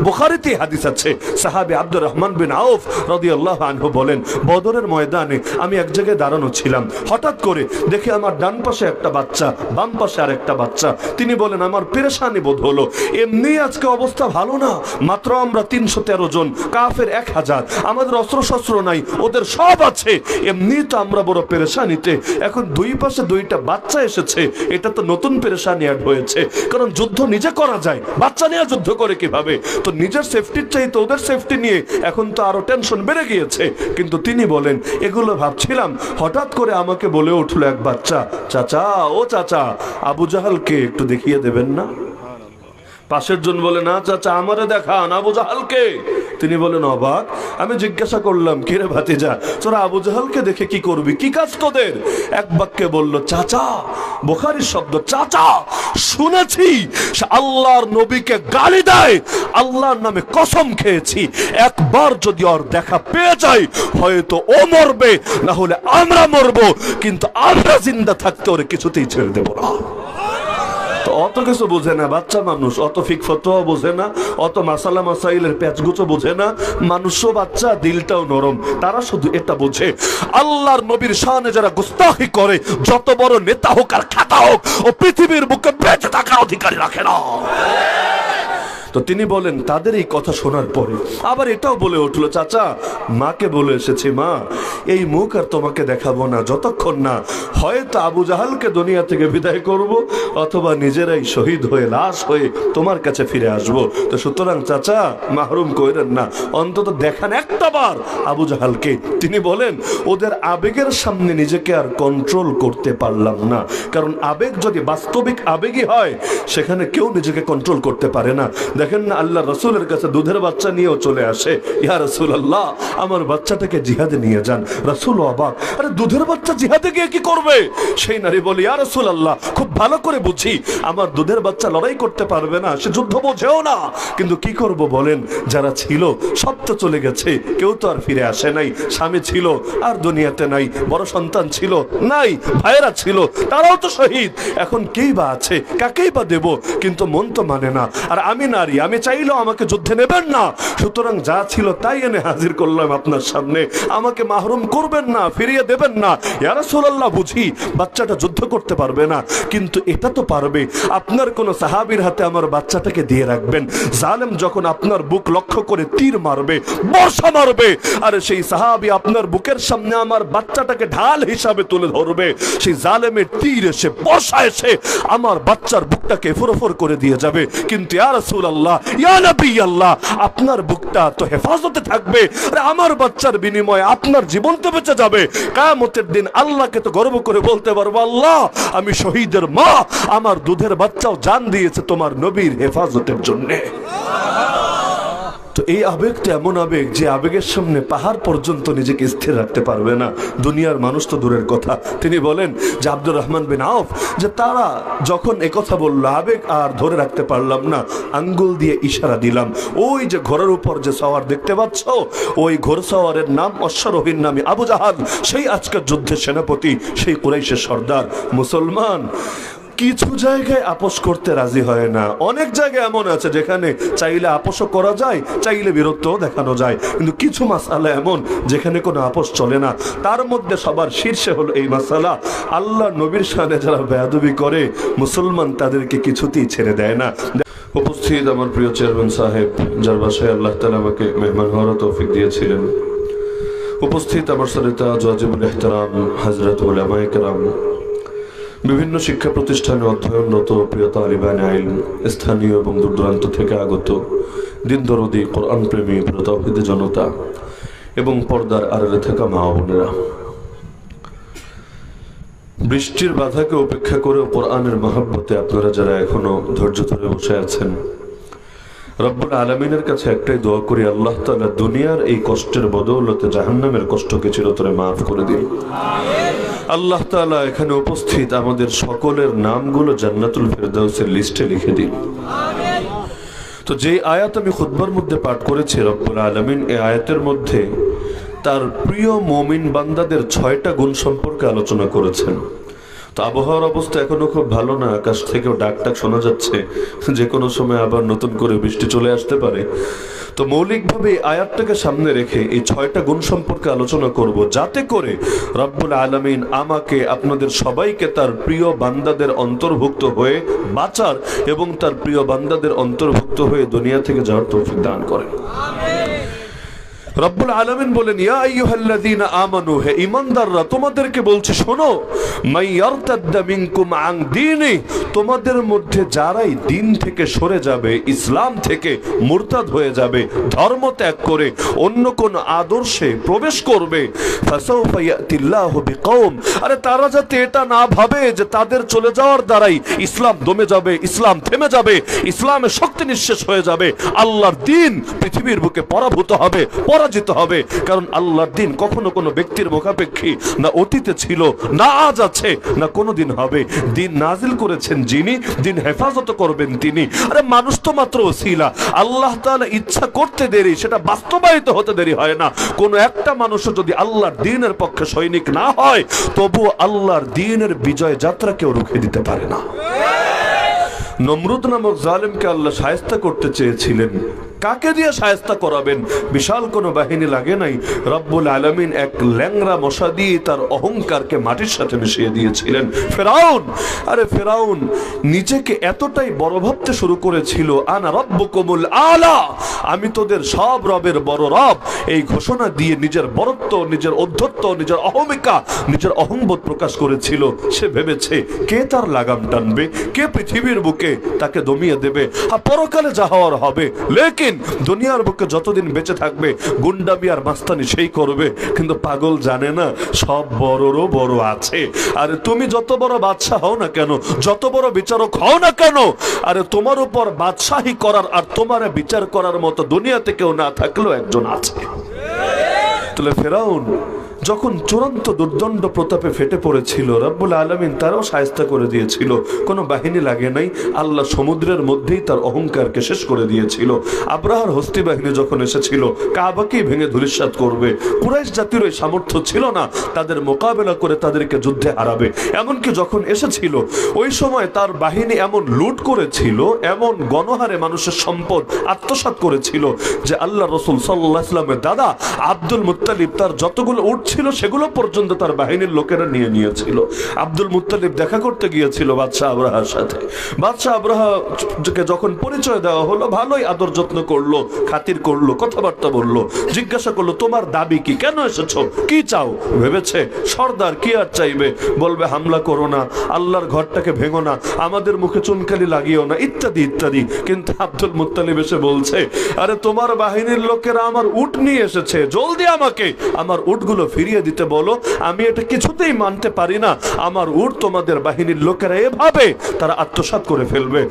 বুখারীতে হাদিস আছে, সাহাবী আব্দুর রহমান বিন আউফ রাদিয়াল্লাহু আনহু বলেন, বদরের ময়দানে আমি এক জায়গায় দাঁড়ানো ছিলাম, হঠাৎ করে দেখি আমার ডান পাশে একটা বাচ্চা, বাম পাশে আরেকটা বাচ্চা। তিনি বলেন আমার পেরেশানি বোধ হলো, এমনি আজকে অবস্থা ভালো না, মাত্র আমরা 313 জন, কাফের 1000, আমাদের অস্ত্রশস্ত্র নাই, ওদের সব আছে, এমনি তো আমরা বড় পেরেশানিতে। এখন দুই পাশে দুইটা বাচ্চা এসেছে, এটা তো নতুন পেরেশানি অ্যাড হয়েছে, কারণ যুদ্ধ নিজে করা যায়, বাচ্চা নিয়ে যুদ্ধ করে কিভাবে? তো নিজের সেফটির চাইতে ওদের সেফটি নিয়ে এখন তো আরো টেনশন বেড়ে গিয়েছে। কিন্তু তিনি বলেন এগুলো ভাবছিলাম, হঠাৎ করে আমাকে বলে উঠলো এক বাচ্চা, চাচা, ও চাচা, আবু জাহালকে একটু দেখিয়ে দেবেন না? পাশের জন বলে, না চাচা, আমারে দেখান আবু জাহালকে। তিনি বলেন অবাক। আমি জিজ্ঞাসা করলাম, কিরে ভাতিজা, তোরা আবু জাহালকে দেখে কি করবি, কি কাজ তোদের? এক বাক্যে বলল, চাচা, বুখারীর শব্দ, চাচা, শুনেছি সে আল্লাহর নবীকে গালি দেয়, আল্লাহর নামে কসম খেয়েছি, একবার যদি ওর দেখা পেয়ে যাই হয়তো ও মরবে, না হলে আমরা মরবো, কিন্তু আমরা জিন্দা থাকতে ওরে কিছুতেই ছেড়ে দেব না। অত কিছু বোঝে না বাচ্চা মানুষ, অত ফিক ফতোয়া বোঝে না, অত মাসালা মাসাইলের প্যাচগুচো বোঝে না। মানুষও বাচ্চা, দিলটাও নরম, তারা শুধু এটা বোঝে আল্লাহর নবীর শানে যারা গুস্তাখি করে, যত বড় নেতা হোক আর খাতা হোক, ও পৃথিবীর বুকে বেঁচে থাকার অধিকারী রাখে না। তো তিনি বলেন তাদের এই কথা শোনার পরে আবার এটাও বলে উঠলো, চাচা, মাকে বলে এসেছি, মা, এই মুখ আর তোমাকে দেখাবো না যতক্ষণ না হয়তো আবু জাহালকে দুনিয়া থেকে বিদায় করব, অথবা নিজেরাই শহীদ হয়ে লাশ হয়ে তোমার কাছে ফিরে আসব। তো সুতরাং চাচা, মাহরুম কইরেন না, অন্তত দেখান একটা বার আবু জাহালকে। তিনি বলেন ওদের আবেগের সামনে নিজেকে আর কন্ট্রোল করতে পারলাম না, কারণ আবেগ যদি বাস্তবিক আবেগই হয় সেখানে কেউ নিজেকে কন্ট্রোল করতে পারে না। দেখেন না, আল্লাহ রসুলের কাছে দুধের বাচ্চা নিয়েও চলে আসে, ইয়া রাসূলুল্লাহ, আমার বাচ্চাটাকে জিহাদে নিয়ে যান। রাসূল অবাক, আরে দুধের বাচ্চা জিহাদে গিয়ে কি করবে? সেই নারী বলে, ইয়া রাসূলুল্লাহ, খুব ভালো করে বুঝি আমার দুধের বাচ্চা লড়াই করতে পারবে না, সে যুদ্ধ বোঝেও না, কিন্তু কি করব বলেন, যারা ছিল সব তো চলে গেছে, কেউ তো আর ফিরে আসে নাই, স্বামী ছিল আর দুনিয়াতে নাই, বড় সন্তান ছিল নাই, ভাইয়েরা ছিল তারাও তো শহীদ, এখন কেই বা আছে, কাকেই বা দেব? কিন্তু মন তো মানে না, আর আমি নারী, আমি চাইলেও আমাকে যুদ্ধে নেবেন না, সুতরাং যা ছিল তাই এনে হাজির করলাম আপনার সামনে, আমাকে মাহরুম করবেন না, ফিরিয়ে দেবেন না। ইয়া রাসূলুল্লাহ, বুঝি বাচ্চাটা যুদ্ধ করতে পারবে না, কিন্তু এটা তো পারবে, আপনার কোন সাহাবীর হাতে আমার বাচ্চাটাকে দিয়ে রাখবেন, জালেম যখন আপনার বুক লক্ষ্য করে তীর মারবে, বর্ষা মারবে, আর সেই সাহাবী আপনার বুকের সামনে আমার বাচ্চাটাকে ঢাল হিসাবে তুলে ধরবে, সেই জালেমের তীর এসে, বর্ষা এসে আমার বাচ্চার বুকটাকে ফুরফুর করে দিয়ে যাবে, কিন্তু ইয়া রাসূলুল্লাহ, ইয়া নবী আল্লাহ, আপনার বুকটা তো হেফাজতে থাকবে, আরে আমার বাচ্চার বিনিময়ে আপনার জীবন তো বেঁচে যাবে। কিয়ামতের দিন আল্লাহকে তো গর্ব করে বলতে পারবো, আল্লাহ, আমি শহীদের মা, আমার দুধের বাচ্চাও জান দিয়েছে তোমার নবীর হেফাজতের জন্য। তো এই আবেগটা এমন আবেগ যে আবেগের সামনে পাহাড় পর্যন্ত নিজেকে স্থির রাখতে পারবে না, দুনিয়ার মানুষ তো দূরের কথা। তিনি বলেন যে আব্দুর রহমান বিন আউফ, যে তারা যখন একথা বললো, আবেগ আর ধরে রাখতে পারলাম না, আঙ্গুল দিয়ে ইশারা দিলাম, ওই যে ঘোড়ার উপর যে সওয়ার দেখতে পাচ্ছ, ওই ঘোড়সওয়ারের নাম অশ্বারোহীর নামে আবু জাহাল, সেই আজকের যুদ্ধের সেনাপতি, সেই কুরাইশের সর্দার। মুসলমান কিছু জায়গায় আপোষ করতে রাজি হয় না, অনেক জায়গায় এমন আছে যেখানে চাইলে আপোষও করা যায়, চাইলে বিরক্তও দেখানো যায়, কিন্তু কিছু মাসালা এমন যেখানে কোনো আপোষ চলে না। তার মধ্যে সবার শীর্ষে হলো এই মাসালা, আল্লাহ নবীর শানে যারা বেয়াদবি করে, মুসলমান তাদেরকে কিছুতেই ছেড়ে দেয় না। উপস্থিত আমার প্রিয় চেয়ারম্যান সাহেব, যার বাসায় আল্লাহ তাআলা আমাকে মেহমান হওয়ার তৌফিক দিয়েছিলেন, উপস্থিত আমার শ্রোতা ওয়াজিবুল ইহতিরাম হযরত উলামায়ে কেরাম, বিভিন্ন শিক্ষা প্রতিষ্ঠানে অধ্যয়নরত প্রিয় তালিবানে ইলম, স্থানীয় এবং দূরদূরান্ত থেকে আগত দিন দরদি কোরআন প্রেমী প্রিয় তাওহীদি জনতা এবং পর্দার আড়ালে থাকা মা বোনেরা, বৃষ্টির বাধাকে উপেক্ষা করে কোরআনের মহব্বতে আপনারা যারা এখনো ধৈর্য ধরে বসে আছেন, রব্বুল আলামিনের কাছে একটাই দোয়া করি, আল্লাহ তাআলা দুনিয়ার এই কষ্টের বদৌলতে জাহান্নামের কষ্টকে চিরতরে মাফ করে দিন। আল্লাহ তাআলা এখানে উপস্থিত আমাদের সকলের নামগুলো জান্নাতুল ফেরদাউসের লিস্টে লিখে দিন। তো যে আয়াত আমি খুতবার মধ্যে পাঠ করেছি, রব্বুল আলামিন এই আয়াতের মধ্যে তার প্রিয় মুমিন বান্দাদের 6টা গুণ সম্পর্কে আলোচনা করেছেন। তো আবহাওয়ার অবস্থা এখনো খুব ভালো না, আকাশ থেকেও ডাক শোনা যাচ্ছে, যে কোনো সময় আবার নতুন করে বৃষ্টি চলে আসতে পারে। তো মৌলিকভাবে এই আয়াতটাকে সামনে রেখে এই 6টা গুণ সম্পর্কে আলোচনা করব, যাতে করে রব্বুল আলামিন আমাকে আপনাদের সবাইকে তার প্রিয় বান্দাদের অন্তর্ভুক্ত হয়ে বাঁচার এবং তার প্রিয় বান্দাদের অন্তর্ভুক্ত হয়ে দুনিয়া থেকে যাওয়ার তৌফিক দান করেন। রব্বুল আলামিন বলেন, ইয়া আইয়ুহাল্লাযীনা আমানু, হে ঈমানদাররা, তোমাদেরকে বলছি শোনো, মাইয়ারতাদ্দা মিনকুম আন দীনি, তোমাদের মধ্যে যারাই দিন থেকে সরে যাবে, ইসলাম থেকে মুরতাদ হয়ে যাবে, ধর্ম ত্যাগ করে অন্য কোন আদর্শে প্রবেশ করবে, ফাসাউফা ইয়াতিল্লাহু বিকওম, আরে তারা যাতে এটা না ভাবে যে তাদের চলে যাওয়ার দ্বারাই ইসলাম দমে যাবে, ইসলাম থেমে যাবে, ইসলামের শক্তি নিঃশেষ হয়ে যাবে, আল্লাহর দ্বীন পৃথিবীর বুকে পরাভূত হবে, পরাজিত হবে। কারণ আল্লাহর দ্বীন কখনো কোনো ব্যক্তির মুখাপেক্ষী না অতীতে ছিল, না আজ আছে, না কোনোদিন হবে। দ্বীন নাজিল করেছেন যিনি, দ্বীন হেফাজত করবেন তিনি। আরে মানুষ তো মাত্র ওসিলা, আল্লাহ তাআলা ইচ্ছা করতে দেরি, সেটা বাস্তবায়িত হতে দেরি হয় না। কোন একটা মানুষও যদি আল্লাহর দ্বীনের পক্ষে সৈনিক না হয়, তবু আল্লাহর দ্বীনের বিজয় যাত্রা কেউ রুখে দিতে পারে না। নমরুদ নামক জালেমকে আল্লাহ শায়েস্তা করতে চেয়েছিলেন। কাকে দিয়ে শায়েস্তা করাবেন? বিশাল কোনো বাহিনী লাগে নাই, রব্বুল আলামিন এক ল্যাংড়া মশা দিয়ে তার অহংকারকে মাটির সাথে মিশিয়ে দিয়েছিলেন। ফেরাউন, আরে ফেরাউন নিজেকে এতটাই বড় ভাবতে শুরু করেছিল, আনা রব্বুকুমুল আলা, আমি তোদের সব রবের বড় রব, এই ঘোষণা দিয়ে নিজের বড়ত্ব, নিজের অধ্যত্ব, নিজের অহমিকা, নিজের অহংবোধ প্রকাশ করেছিল। সে ভেবেছে কে তার লাগাম টানবে, কে পৃথিবীর বুকে তাকে দমিয়ে দেবে, আর পরকালে যা হওয়ার হবে। লেকিন দুনিয়ার বুকে যতদিন বেঁচে থাকবে গুন্ডামি আর মাস্তানি সেই করবে। কিন্তু পাগল জানে না সব বড়রও বড় আছে। আরে তুমি যত বড় বাদশাহ হও না কেন, যত বড় বিচারক হও না কেন, আরে তোমার উপর বাদশাহী করার আর তোমার বিচার করার মতো দুনিয়াতে কেউ না থাকলেও একজন আছে। তাহলে ফেরাউন যখন চূড়ান্ত দুর্দণ্ড প্রতাপে ফেটে পড়েছিল, রব্বুল আলামিন তারাও শায়েস্তা করে দিয়েছিল। কোনো বাহিনী লাগে নাই, আল্লাহ সমুদ্রের মধ্যেই তার অহংকারকে শেষ করে দিয়েছিল। আব্রাহার হস্তি বাহিনী যখন এসেছিল কাবাকেই ভেঙে ধূলিসাৎ করবে, কুরাইশ জাতির ওই সামর্থ্য ছিল না তাদের মোকাবেলা করে তাদেরকে যুদ্ধে হারাবে। এমনকি যখন এসেছিল ওই সময় তার বাহিনী এমন লুট করেছিল, এমন গণহারে মানুষের সম্পদ আত্মসাৎ করেছিল যে আল্লাহ রসুল সাল্লাল্লাহু আলাইহি ওয়াসাল্লামের দাদা আব্দুল মুত্তালিব তার যতগুলো উট ছিল সেগুলো পর্যন্ত তার বাহিনীর লোকেরা নিয়ে নিয়েছিল। আব্দুল মুত্তালিব দেখা করতে গিয়েছিল বাদশাহ আব্রাহার সাথে। বাদশাহ আব্রাহাকে যখন পরিচয় দেওয়া হলো, ভালোই আদর যত্ন করলো, খাতির করলো, কথাবার্তা বললো, জিজ্ঞাসা করলো তোমার দাবি কি, কেন এসেছো, কি চাও? ভেবেছে সর্দার কি আর চাইবে, বলবে হামলা করো না, আল্লাহর ঘরটাকে ভেঙো না, আমাদের মুখে চুনকালি লাগিও না, ইত্যাদি ইত্যাদি। কিন্তু আব্দুল মুত্তালিব এসে বলছে, আরে তোমার বাহিনীর লোকেরা আমার উট নিয়ে এসেছে, জলদি আমাকে আমার উটগুলো ফিরিয়ে দিতে বলো, আমি এটা কিছুতেই মানতে পারি না, আমার উট তোমাদের বাহিনীর লোকেরা এভাবে তারা আত্মসাৎ করে ফেলবে।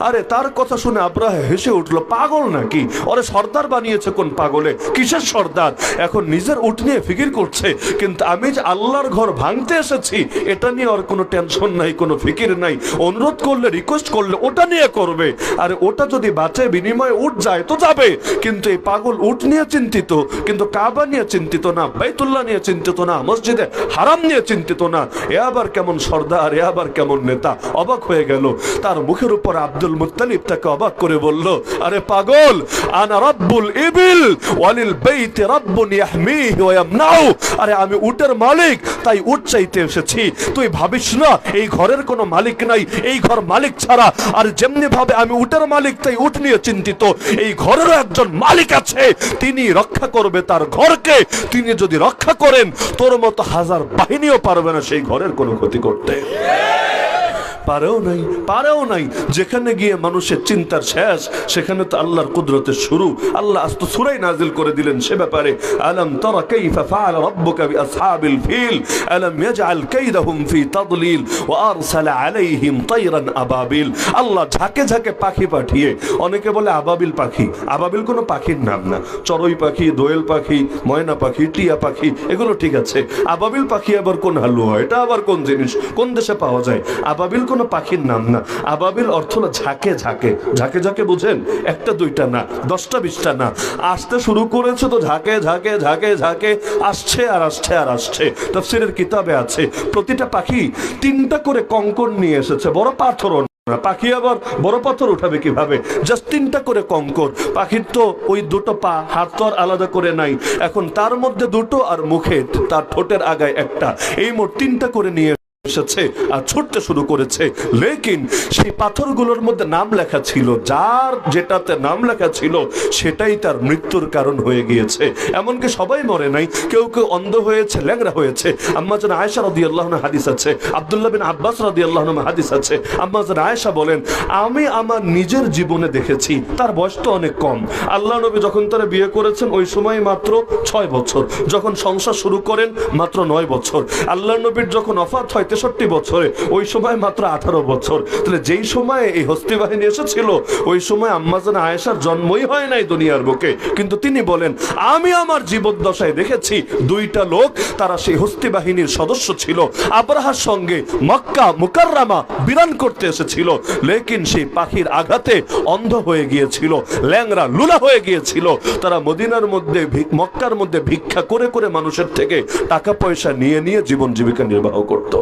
আরে তার কথা শুনে আব্রাহা হেসে উঠলো, পাগল নাকি, ওরে সর্দার বানিয়েছে কোন পাগলে, কিসের সর্দার? এখন নিজের উট নিয়ে ফিকির করছে, কিন্তু আমি যে আল্লাহর ঘর ভাঙতে এসেছি এটা নিয়ে ওর কোনো টেনশন নাই, কোনো ফিকির নাই। অনুরোধ করলে, রিকোয়েস্ট করলে ওটা নিয়ে করবে, আরে ওটা যদি বাঁচে বিনিময়ে উট যায় তো যাবে, কিন্তু এই পাগল উট নিয়ে চিন্তিত, কিন্তু কাবা নিয়ে চিন্তিত না, বাইতুল্লাহ নিয়ে চিন্তিত না, মসজিদে হারাম নিয়ে চিন্তিত না। এ আবার কেমন সর্দার, এ আবার কেমন নেতা? অবাক হয়ে গেল। তার মুখের উপর আব্দুল মুত্তালিব তাকে অবাক করে বলল, আরে পাগল, আনা রাব্বুল ইবিল ওয়ালিল বাইতি রাব্বুন ইয়াহমিহি ওয়া ইয়ামনাউ, আরে আমি উটের মালিক, তাই উট চাইতে এসেছি। তুই ভাবিস না এই ঘরের কোনো মালিক নাই, এই ঘর মালিক ছাড়া। আর যেমনি ভাবে আমি উটের মালিক তাই উট নিয়ে চিন্তিত, এই ঘরেরও একজন মালিক আছে, তিনি রক্ষা করবে তার ঘরকে। তিনি যদি রক্ষা করেন, তোর মতো হাজার বাহিনীও পারবে না সেই ঘরের কোনো ক্ষতি করতে। পারেও নাই। যেখানে গিয়ে মানুষের চিন্তার শেষ, সেখানে তো আল্লাহর কুদরতের শুরু। আল্লাহ আস্ত সূরা নাজিল করে দিলেন সে ব্যাপারে, আলাম তারা কাইফা ফাআলা রাব্বুকা বিআসহাবিল ফিল আলাম ইয়াজআল কাইদাহুম ফি তাদলিল ওয়া আরসালা আলাইহিম তায়রান আবাবিল। আল্লাহ ঝাঁকে ঝাঁকে পাখি পাঠিয়ে, অনেকে বলে আবাবিল পাখি, আবাবিল কোনো পাখির নাম না, চড়ুই পাখি, দোয়েল পাখি, ময়না পাখি, টিয়া পাখি, এগুলো ঠিক আছে। আবাবিল পাখি আবার কোন হালুয়া, এটা আবার কোন জিনিস, কোন দেশে পাওয়া যায়? আবাবিল কোনো পাখির নাম না। আবাবিল অর্থ হলো ঝাঁকে ঝাঁকে। ঝাঁকে ঝাঁকে বুঝেন? একটা দুইটা না, 10টা 20টা না, আসতে শুরু করেছে তো ঝাঁকে ঝাঁকে ঝাঁকে ঝাঁকে আসছে আর আসছে আর আসছে। তাফসীরের কিতাবে আছে প্রতিটা পাখি 3টা করে কঙ্কর নিয়ে এসেছে, বড় পাথর না। পাখি আবার বড় পাথর উঠাবে কিভাবে? জাস্ট 3টা করে কঙ্কর। পাখির তো ওই দুটো পা, হাত তো আর আলাদা করে নাই, এখন তার মধ্যে দুটো আর মুখে তার ঠোঁটের আগায় একটা, এই মোট 3টা করে নিয়ে এসেছে আর ছুটতে শুরু করেছে। লেকিন সেই পাথরগুলোর মধ্যে নাম লেখা ছিল, যার যেটাতে নাম লেখা ছিল সেটাই তার মৃত্যুর কারণ হয়ে গিয়েছে। এমনকি সবাই মরে নাই, কেউ কেউ অন্ধ হয়েছে, ল্যাংড়া হয়েছে। আম্মা জান আয়েশা রাদিয়াল্লাহু আনহা হাদিস আছে, আব্দুল্লাহ বিন আব্বাস রাদিয়াল্লাহু আনহু হাদিস আছে। আম্মা জান আয়েশা বলেন, আমি আমার নিজের জীবনে দেখেছি, তার বয়স তো অনেক কম। আল্লাহ নবী যখন তারা বিয়ে করেছেন ওই সময় মাত্র 6 বছর, যখন সংসার শুরু করেন মাত্র 9 বছর। আল্লাহ নবীর যখন ওফাত হয় 63 বছরে, ওই সময় মাত্র 18 বছর। তাহলে যেই সময়ে এই হস্তি বাহিনী এসেছিল ওই সময় আম্মা জান আয়েশার জন্মই হয় নাই দুনিয়ার বুকে। কিন্তু তিনি বলেন, আমি আমার জীবদ্দশায় দেখেছি 2টা লোক, তারা সেই হস্তি বাহিনীর সদস্য ছিল, আবরাহার সঙ্গে মক্কা মুকাররমা বিরান করতে এসেছিল। লেকিন সেই পাখির আঘাতে অন্ধ হয়ে গিয়েছিল, ল্যাংড়া লুলা হয়ে গিয়েছিল। তারা মদিনার মধ্যে মক্কার মধ্যে ভিক্ষা করে করে মানুষের থেকে টাকা পয়সা নিয়ে নিয়ে জীবন জীবিকা নির্বাহ করত।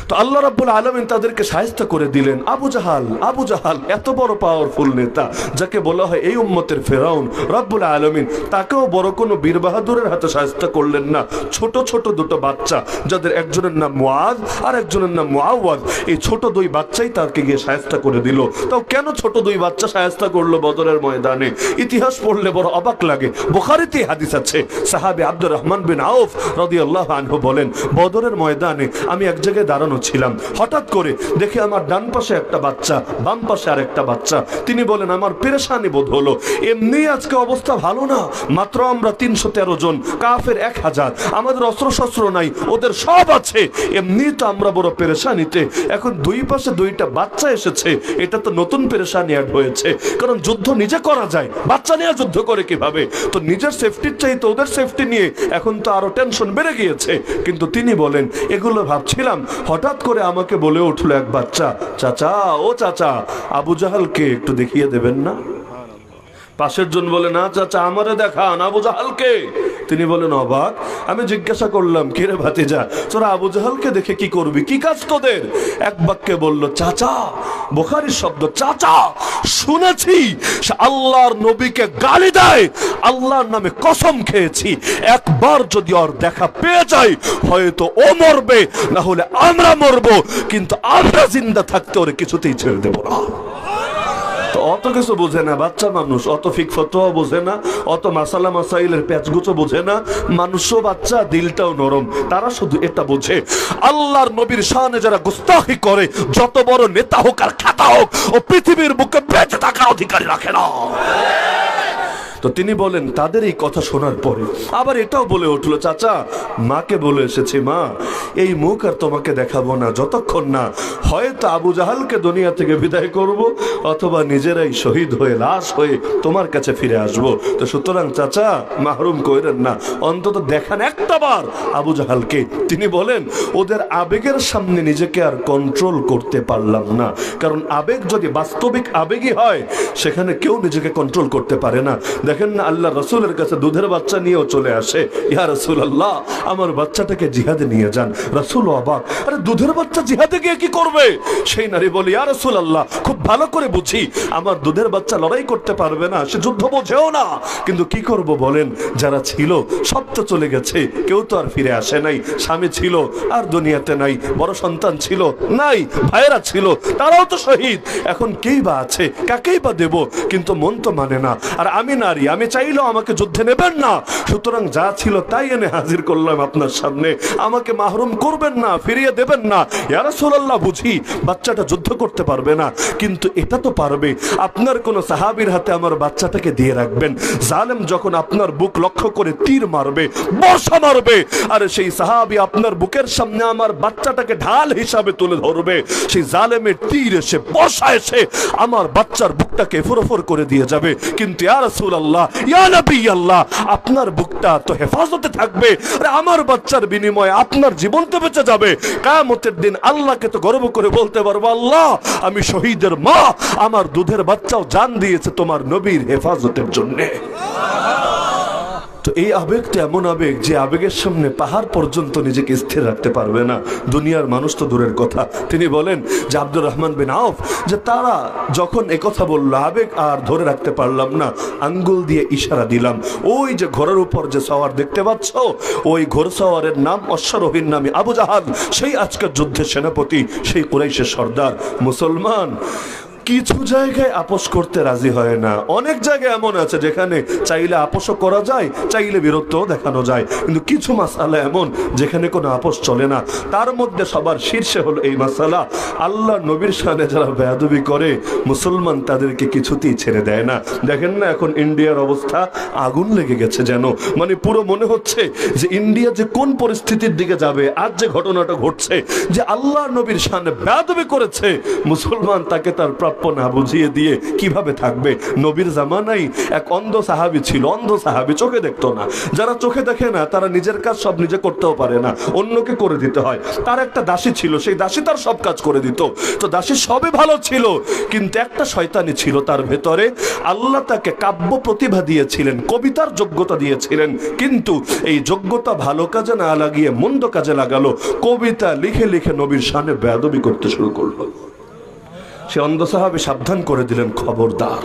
তো আল্লাহ রাব্বুল আলামিন তাদেরকে শায়েস্তা করে দিলেন। আবু জাহাল এত বড় পাওয়ারফুল নেতা, যাকে বলা হয় এই উম্মতের ফেরাউন, রাব্বুল আলামিন তাকেও বড় কোনো বীর বাহাদুরের হাতে শায়েস্তা করলেন না। ছোট ছোট দুটো বাচ্চা, যাদের একজনের নাম মুআজ আর একজনের নাম মুআওয়াজ, এই ছোট 2 বাচ্চাই তাকে গিয়ে শায়েস্তা করে দিল। তাও কেন ছোট 2 বাচ্চা শায়েস্তা করলো বদরের ময়দানে? ইতিহাস পড়লে বড় অবাক লাগে। বুখারীতে হাদিস আছে, সাহাবী আব্দুর রহমান বিন আউফ রাদিয়াল্লাহু আনহু বলেন, বদরের ময়দানে আমি এক জায়গায় দাঁড়ানো ছিলাম, হঠাৎ করে দেখি আমার ডান পাশে একটা বাচ্চা, বাম পাশে আর একটা বাচ্চা। তিনি বলেন, আমার পেরেশানি বোধ হলো। এমনি আজকে অবস্থা ভালো না, মাত্র আমরা 313 জন, কাফের 1000, আমাদের অস্ত্রশস্ত্র নাই, ওদের সব আছে, এমনি তো আমরা বড় পেরেশানিতে। এখন 2 পাশে 2টা বাচ্চা এসেছে, এটা তো নতুন পেরেশানি অ্যাড হয়েছে। কারণ যুদ্ধ নিজে করা যায়, বাচ্চা নিয়ে যুদ্ধ করে কিভাবে? তো নিজের সেফটির চাইতে ওদের সেফটি নিয়ে এখন তো আরো টেনশন বেড়ে গিয়েছে। কিন্তু তিনি বলেন, এগুলো ভাবছিলাম, হঠাৎ করে আমাকে বলে উঠলো এক বাচ্চা, চাচা ও চাচা, আবু জাহালকে একটু দেখিয়ে দেবেন না? পাশের জন বলে, না চাচা, আমারে দেখান আবু জাহালকে। তিনি বলেন, অবাক। আমি জিজ্ঞাসা করলাম, কে রে ভাতিজা, তোরা আবু জাহালকে দেখে কি করবি, কি কাজ তোদের? এক বাক্যে বলল, চাচা, বুখারীর শব্দ, চাচা, শুনেছি সে আল্লাহর নবীকে গালি দেয়, আল্লাহর নামে কসম খেয়েছি, একবার যদি ওর দেখা পেয়ে যাই হয়তো ও মরবে, না হলে আমরা মরবো, কিন্তু আমরা জিন্দা থাকতে ওরে কিছুতেই ছেড়ে দেব না। অত কিছু বোঝে না বাচ্চা মানুষ, অত ফিক ফতোয়া বোঝে না, অত মাসালা মাসাইলের প্যাচগুচো বোঝে না। মানুষও বাচ্চা, দিলটাও নরম, তারা শুধু এটা বোঝে, আল্লাহর নবীর শানে যারা গুস্তাখি করে, যত বড় নেতা হোক আর খাতা হোক, ও পৃথিবীর বুকে বেঁচে থাকার অধিকারী রাখে না। তো তিনি বলেন, তাদের এই কথা শোনার পরে আবার এটাও বলে উঠলো, চাচা, মাকে বলে এসেছি, মা, এই মুখ আর তোমাকে দেখাবো না যতক্ষণ না হয়তো আবু জাহালকে দুনিয়া থেকে বিদায় করব, অথবা নিজেরাই শহীদ হয়ে লাশ হয়ে তোমার কাছে ফিরে আসব। তো সুতরাং চাচা, মাহরুম কইরেন না, অন্তত দেখান একটাবার আবু জাহালকে। তিনি বলেন, ওদের আবেগের সামনে নিজেকে আর কন্ট্রোল করতে পারলাম না। কারণ আবেগ যদি বাস্তবিক আবেগই হয়, সেখানে কেউ নিজেকে কন্ট্রোল করতে পারে না। দেখেন না, আল্লাহ রসুলের কাছে দুধের বাচ্চা নিয়েও চলে আসে, ইয়া রাসূলুল্লাহ, আমার বাচ্চাটাকে জিহাদে নিয়ে যান। রাসূল অবাক, আরে দুধের বাচ্চা জিহাদে গিয়ে কি করবে? সেই নারী বলে, ইয়া রাসূলুল্লাহ, খুব ভালো করে বুঝি, আমার দুধের বাচ্চা লড়াই করতে পারবে না, সে যুদ্ধ বোঝেও না, কিন্তু কি করব বলেন? যারা ছিল সব তো চলে গেছে, কেউ তো আর ফিরে আসে নাই। স্বামী ছিল আর দুনিয়াতে নাই, বড় সন্তান ছিল নাই, ভাইয়েরা ছিল, তারাও তো শহীদ। এখন কেই বা আছে, কাকেই বা দেব? কিন্তু মন তো মানে না। আর আমি নারী, আমি চাইলেও আমাকে যুদ্ধে নেবেন না। সুতরাং যা ছিল তাই এনে হাজির করলাম আপনার সামনে, আমাকে মাহরুম করবেন না, ফিরিয়ে দেবেন না। ইয়া রাসূলুল্লাহ, বুঝি বাচ্চাটা যুদ্ধ করতে পারবে না, কিন্তু এটা তো পারবে, আপনার কোন সাহাবীর হাতে আমার বাচ্চাটাকে দিয়ে রাখবেন। জালেম যখন আপনার বুক লক্ষ্য করে তীর মারবে, বর্ষা মারবে, আর সেই সাহাবী আপনার বুকের সামনে আমার বাচ্চাটাকে ঢাল হিসাবে তুলে ধরবে, সেই জালেমের তীর এসে, বর্ষা এসে আমার বাচ্চার বুকটাকে ফুরফুর করে দিয়ে যাবে। কিন্তু ইয়া রাসূলুল্লাহ, রাসূলুল্লাহ, ইয়া নবী আল্লাহ, আপনার বুকটা তো হেফাজতে থাকবে, আরে আমার বাচ্চার বিনিময়ে আপনার জীবন তো বেঁচে যাবে। কিয়ামতের দিন আল্লাহকে তো গর্ব করে বলতে পারবো, আল্লাহ আমি শহীদের মা, আমার দুধের বাচ্চাও জান দিয়েছে তোমার নবীর হেফাজতের জন্য। তো এই আবেগটা এমন আবেগ যে আবেগের সামনে পাহাড় পর্যন্ত নিজেকে স্থির রাখতে পারবে না, দুনিয়ার মানুষ তো দূরের কথা। তিনি বলেন যে আব্দুর রহমান বিন আউফ, যে তারা যখন একথা বলল আবেগ আর ধরে রাখতে পারলাম না, আঙ্গুল দিয়ে ইশারা দিলাম, ওই যে ঘোড়ার উপর যে সওয়ার দেখতে পাচ্ছ, ওই ঘোড়সওয়ারের নাম অশ্বারোহীর নামে আবু জাহাল, সেই আজকের যুদ্ধের সেনাপতি, সেই কুরাইশের সর্দার। মুসলমান কিছু জায়গায় আপোষ করতে রাজি হয় না, অনেক জায়গায় এমন আছে যেখানে চাইলে আপোষও করা যায়, চাইলে বিরক্তও দেখানো যায়, কিন্তু কিছু মাসালা এমন যেখানে কোনো আপোষ চলে না। তার মধ্যে সবার শীর্ষে হলো এই মাসালা, আল্লাহ নবীর শানে যারা বেয়াদবি করে মুসলমান তাদেরকে কিছুতেই ছেড়ে দেয় না। দেখেন না এখন ইন্ডিয়ার অবস্থা, আগুন লেগে গেছে যেন, মানে পুরো মনে হচ্ছে যে ইন্ডিয়া যে কোন পরিস্থিতির দিকে যাবে। আজ যে ঘটনাটা ঘটছে যে আল্লাহ নবীর শানে বেয়াদবি করেছে, মুসলমান তাকে তার না বুঝিয়ে দিয়ে কিভাবে থাকবে। নবীর জামানায় এক অন্ধ সাহাবী ছিল, অন্ধ সাহাবী, চোখে দেখতো না। যারা চোখে দেখে না তারা নিজের কাজ সব নিজে করতেও পারে না, অন্যকে করে দিতে হয়। তার একটা দাসী ছিল, সেই দাসী তার সব কাজ করে দিত। তো দাসী সবই ভালো ছিল, কিন্তু একটা শয়তানি ছিল তার ভেতরে। আল্লাহ তাকে কাব্য প্রতিভা দিয়েছিলেন, কবিতার যোগ্যতা দিয়েছিলেন, কিন্তু এই যোগ্যতা ভালো কাজে না লাগিয়ে মন্দ কাজে লাগালো। কবিতা লিখে লিখে নবীর শানে বেয়াদবি করতে শুরু করলো। সে অন্ধ সাহাবী সাবধান করে দিলেন, খবরদার,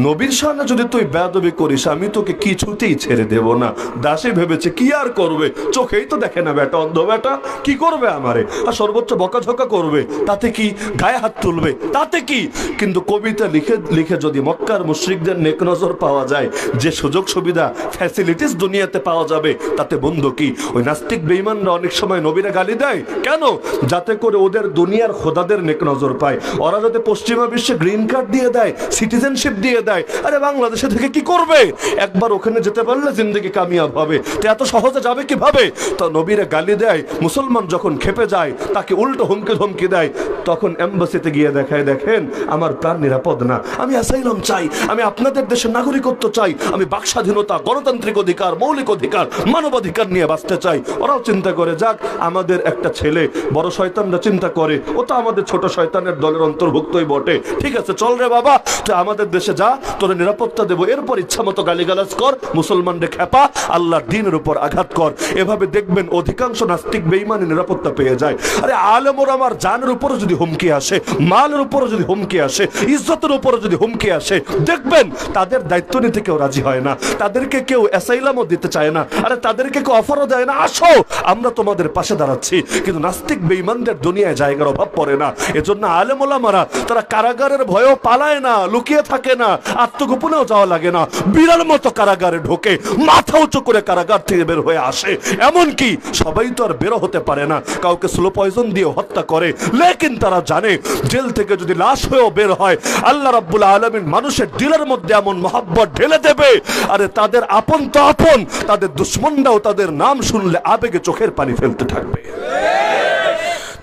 নবীর সামনে যদি তুই বেয়াদবি করিস আমি তোকে কিছুতেই ছেড়ে দেব না। দাসী ভেবেছে কি আর করবে, চোখেই তো দেখে না বেটা, অন্ধ বেটা, কি করবে আমারে, আর সর্বোচ্চ বকাঝকা করবে, তাতে কি, গায়ে হাত তুলবে, তাতে কি। কিন্তু কবিতা লিখে লিখে যদি মক্কার মুশরিকদের নেক নজর পাওয়া যায়, যে সুযোগ সুবিধা ফ্যাসিলিটিস দুনিয়াতে পাওয়া যাবে, তাতে বন্ধ কি। ওই নাস্তিক বেঈমানরা অনেক সময় নবীরা গালি দেয় কেন, যাতে করে ওদের দুনিয়ার খোদাদের নেক নজর পায়। ওরা যাতে পশ্চিমা বিশ্বে গ্রিন কার্ড দিয়ে দেয়, সিটিজেনশিপ দিয়ে দেয়, আরে বাংলাদেশে থেকে কি করবে, একবার ওখানে যেতে পারলে জিন্দেগি কামিয়াব হবে, তো এত সহজে যাবে কিভাবে। তো নবীরা গালি দেয়, মুসলমান যখন খেপে যায় তাকে উল্টো হুমকি ধমকি দেয়, তখন এম্বাসিতে গিয়ে দেখায়, দেখেন আমার প্রাণ নিরাপদ না, আমি অ্যাসাইলাম চাই, আমি আপনাদের দেশের নাগরিকত্ব চাই, আমি বাক স্বাধীনতা, গণতান্ত্রিক অধিকার, মৌলিক অধিকার, মানবাধিকার নিয়ে বাঁচতে চাই। ওরাও চিন্তা করে, যাক আমাদের একটা ছেলে, বড় শয়তানরা চিন্তা করে ও তো আমাদের ছোট শয়তানের দলের অন্তর্ভুক্তই বটে, ঠিক আছে চল রে বাবা, তো আমাদের দেশে যা, তোর নিরাপত্তা দেবো, এরপর ইচ্ছা মতো গালিগালাজ কর, মুসলমানদের খেপা, আল্লাহর দ্বীনের উপর আঘাত কর। এভাবে দেখবেন অধিকাংশ নাস্তিক বেঈমানি নিরাপত্তা পেয়ে যায়। আরে আলেম ওলামার জানের উপরও যদি হুমকি আসে, মালের উপরও যদি হুমকি আসে, ইজ্জতের উপরও যদি হুমকি আসে, দেখবেন তাদের দায়িত্ব নিতে কেউ রাজি হয় না, তাদেরকে কেউ অ্যাসাইলামও দিতে চায় না, আরে তাদেরকে কেউ অফারও দেয় না, আসো আমরা তোমাদের পাশে দাঁড়াচ্ছি। কিন্তু নাস্তিক বেঈমানদের দুনিয়ায় জায়গার অভাব পড়ে না, এজন্য আলেম ওলামারা তারা কারাগারের ভয়েও পালায় না, লুকিয়ে থাকে না, আত্মগোপনেও যাওয়া লাগে না, বিড়াল মতো কারাগারে ঢোকে, মাথা উঁচু করে কারাগার থেকে বের হয়ে আসে। এমনকি সবাই তো আর বেরো হতে পারে না, কাউকে স্লো পয়জন দিয়ে হত্যা করে, লেকিন তারা জানে জেল থেকে যদি লাশ হয়েও বের হয়, আল্লাহ রাব্বুল আলামিন মানুষের দিলের মধ্যে এমন মহব্বত ঢেলে দেবে, আরে তাদের আপন তো আপন, তাদের দুশ্মনরাও তাদের নাম শুনলে আবেগে চোখের পানি ফেলতে থাকবে।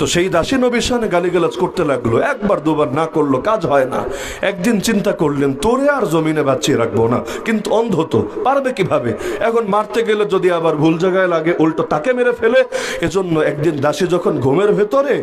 তো সেই দাসী নবীর সামনে গালিগালাজ করতে লাগলো, একবার দুবার না করলো কাজ হয় না। একদিন চিন্তা করলেন তোরে আর জমিনে বাঁচিয়ে রাখবো না, কিন্তু অন্ধ তো পারবে কিভাবে, এখন মারতে গেলে যদি আবার ভুল জায়গায় লাগে উল্টো তাকে মেরে ফেলে। এজন্য একদিন দাসী যখন ঘুমের ভেতরে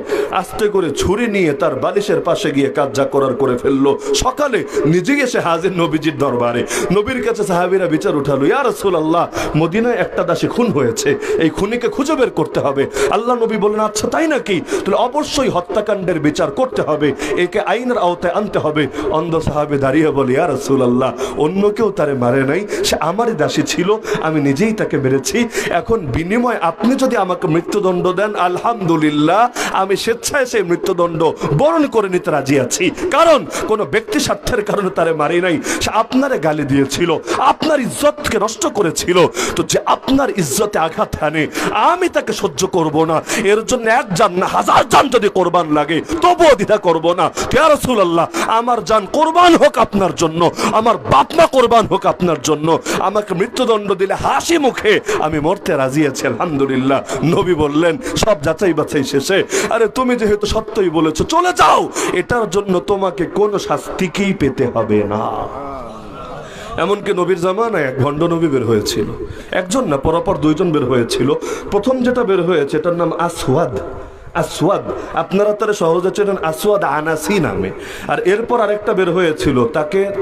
আস্তে করে ছুরি নিয়ে তার বালিশের পাশে গিয়ে কাজ যা করার করে ফেললো। সকালে নিজে এসে হাজির নবীজির দরবারে, নবীর কাছে সাহাবীরা বিচার উঠালো, ইয়া রাসূলুল্লাহ মদিনায় একটা দাসী খুন হয়েছে, এই খুনিকে খুঁজে বের করতে হবে। আল্লাহ নবী বললেন আচ্ছা তাই নাকি, তাহলে অবশ্যই হত্যাকাণ্ডের বিচার করতে হবে, একে আইনের আওতায় আনতে হবে। অন্ধ সাহাবী দাঁড়িয়ে বলে, ইয়া রাসূলুল্লাহ অন্য কেউ তারে মারে নাই, সে আমারই দাসী ছিল, আমি নিজেই তাকে মেরেছি, এখন বিনিময়ে আপনি যদি আমাকে মৃত্যুদণ্ড দেন আলহামদুলিল্লাহ, আমি স্বেচ্ছায় সেই মৃত্যুদণ্ড বরণ করে নিতে রাজি আছি, কারণ কোন ব্যক্তি স্বার্থের কারণে তারে মারি নাই, সে আপনারে গালি দিয়েছিল, আপনার ইজ্জতকে নষ্ট করেছিল, তো যে আপনার ইজ্জতে আঘাত হানে আমি তাকে সহ্য করব না, এর জন্য এক জান না হাজার জান যদি কোরবান লাগে তবুও দ্বিধা করব না। ইয়া রাসূলুল্লাহ আমার জান কোরবান হোক আপনার জন্য, আমার বাপ মা কোরবান হোক আপনার জন্য, আমাকে মৃত্যুদণ্ড দিলে হাসি মুখে আমি মরতে রাজি আছি আলহামদুলিল্লাহ। নবী বললেন সব যাচাই বাছাই শেষে, আরে তুমি যেহেতু সত্যই বলেছো চলে যাও, এটার জন্য তোমাকে কোনো শাস্তিকেই পেতে হবে না। এমনকি নবীর জামানায় এক ভণ্ড নবী বের হয়েছিল, একজন না, পরপর দুইজন বের হয়েছিল। প্রথম যেটা বের হয়েছে এটার নাম আসওয়াদ। আসওয়াদ আপনারা তারা সহজে চেনেন আসওয়াদ আনাসি নামে। আর এরপর আরেকটা বের হয়েছিল,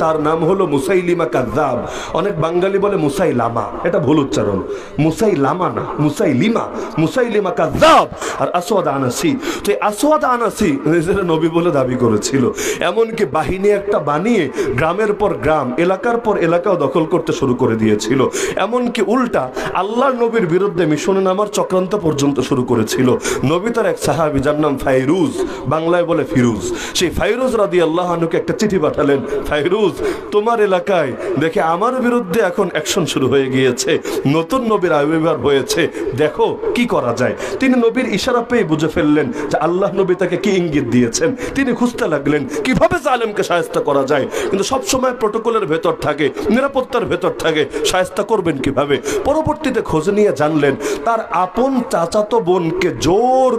তার নাম হলো মুসাইলিমা কাযযাব। অনেক বাঙালি বলে মুসাইলামা, এটা ভুল উচ্চারণ, মুসাইলামা না, মুসাইলিমা, মুসাইলিমা কাযযাব আর আসওয়াদ আনাসি। তো এই আসওয়াদ আনাসি নিজেরা নবী বলে দাবি করেছিল, এমনকি বাহিনী একটা বানিয়ে গ্রামের পর গ্রাম, এলাকার পর এলাকাও দখল করতে শুরু করে দিয়েছিল। এমনকি উল্টা আল্লাহর নবীর বিরুদ্ধে মিশনে নামার চক্রান্ত পর্যন্ত শুরু করেছিল। নবী তার এক সাহাবী যার নাম ফাইরুজ, বাংলায় বলে ফিরুজ, সেই ফাইরুজ রাদিয়াল্লাহু আনহুকে একটা চিঠি পাঠালেন, ফাইরুজ তোমার এলাকায় দেখে আমার বিরুদ্ধে এখন অ্যাকশন শুরু হয়ে গিয়েছে, নতুন নবীর আবির্ভাব হয়েছে, দেখো কি করা যায়। তিনি নবীর ইশারা পেয়ে বুঝে ফেললেন যে আল্লাহ নবী তাকে কি ইঙ্গিত দিয়েছেন। তিনি খুঁজতে লাগলেন কিভাবে জালেমকে শায়েস্তা করা যায়, কিন্তু সবসময় প্রোটোকলের ভেতর থাকে, নিরাপত্তার ভেতর থাকে, শায়েস্তা করবেন কিভাবে। পরবর্তীতে খোঁজ নিয়ে জানলেন তার আপন চাচাতো বোনকে জোর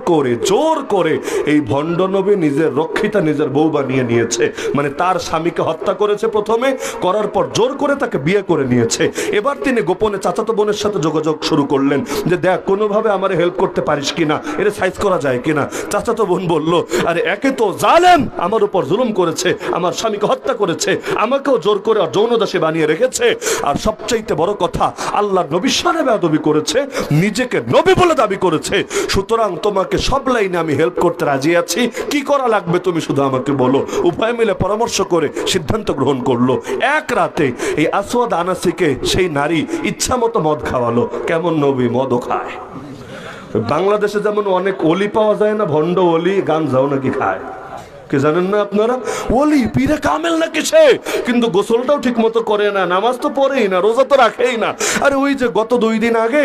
করে এই ভণ্ড নবী নিজের রক্ষিতা নিজের বউ বানিয়ে নিয়েছে। মানে তার স্বামীকে হত্যা করেছে প্রথমে, করার পর জোর করে তাকে বিয়ে করে নিয়েছে। এবার তিনি গোপনে চাচাতো বোনের সাথে যোগাযোগ শুরু করলেন যে দেখ কোনোভাবে আমার হেল্প করতে পারিস কিনা, এর সাইজ করা যায় কিনা। চাচাতো বোন বলল আরে একে তো জালেম আমার উপর জুলুম করেছে, আমার স্বামীকে হত্যা করেছে, আমাকেও জোর করে যৌনদাসী বানিয়ে রেখেছে, আর সবচাইতে বড় কথা আল্লাহর নবীর শানে বেয়াদবি করেছে, নিজেকে নবী বলে দাবি করেছে। সুতরাং তোমাকে সব লাইনে আমি হেল্প করতে রাজি আছি, কি করা লাগবে তুমি শুধু আমাকে বলো। উভয় মিলে পরামর্শ করে সিদ্ধান্ত গ্রহণ করলো। এক রাতে এই আসওয়াদ আনাসিকে সেই নারী ইচ্ছা মতো মদ খাওয়ালো। কেমন নবী মদও খায়। বাংলাদেশে যেমন অনেক ওলি পাওয়া যায় না, ভণ্ড ওলি, গাঞ্জাও নাকি খায়, কি জানেন না আপনারা? ওলি পীরে কামেল নাকি সে, কিন্তু গোসলটাও ঠিক মতো করে না, নামাজ তো পড়েই না, রোজা তো রাখেই না। আরে ওই যে গত 2 দিন আগে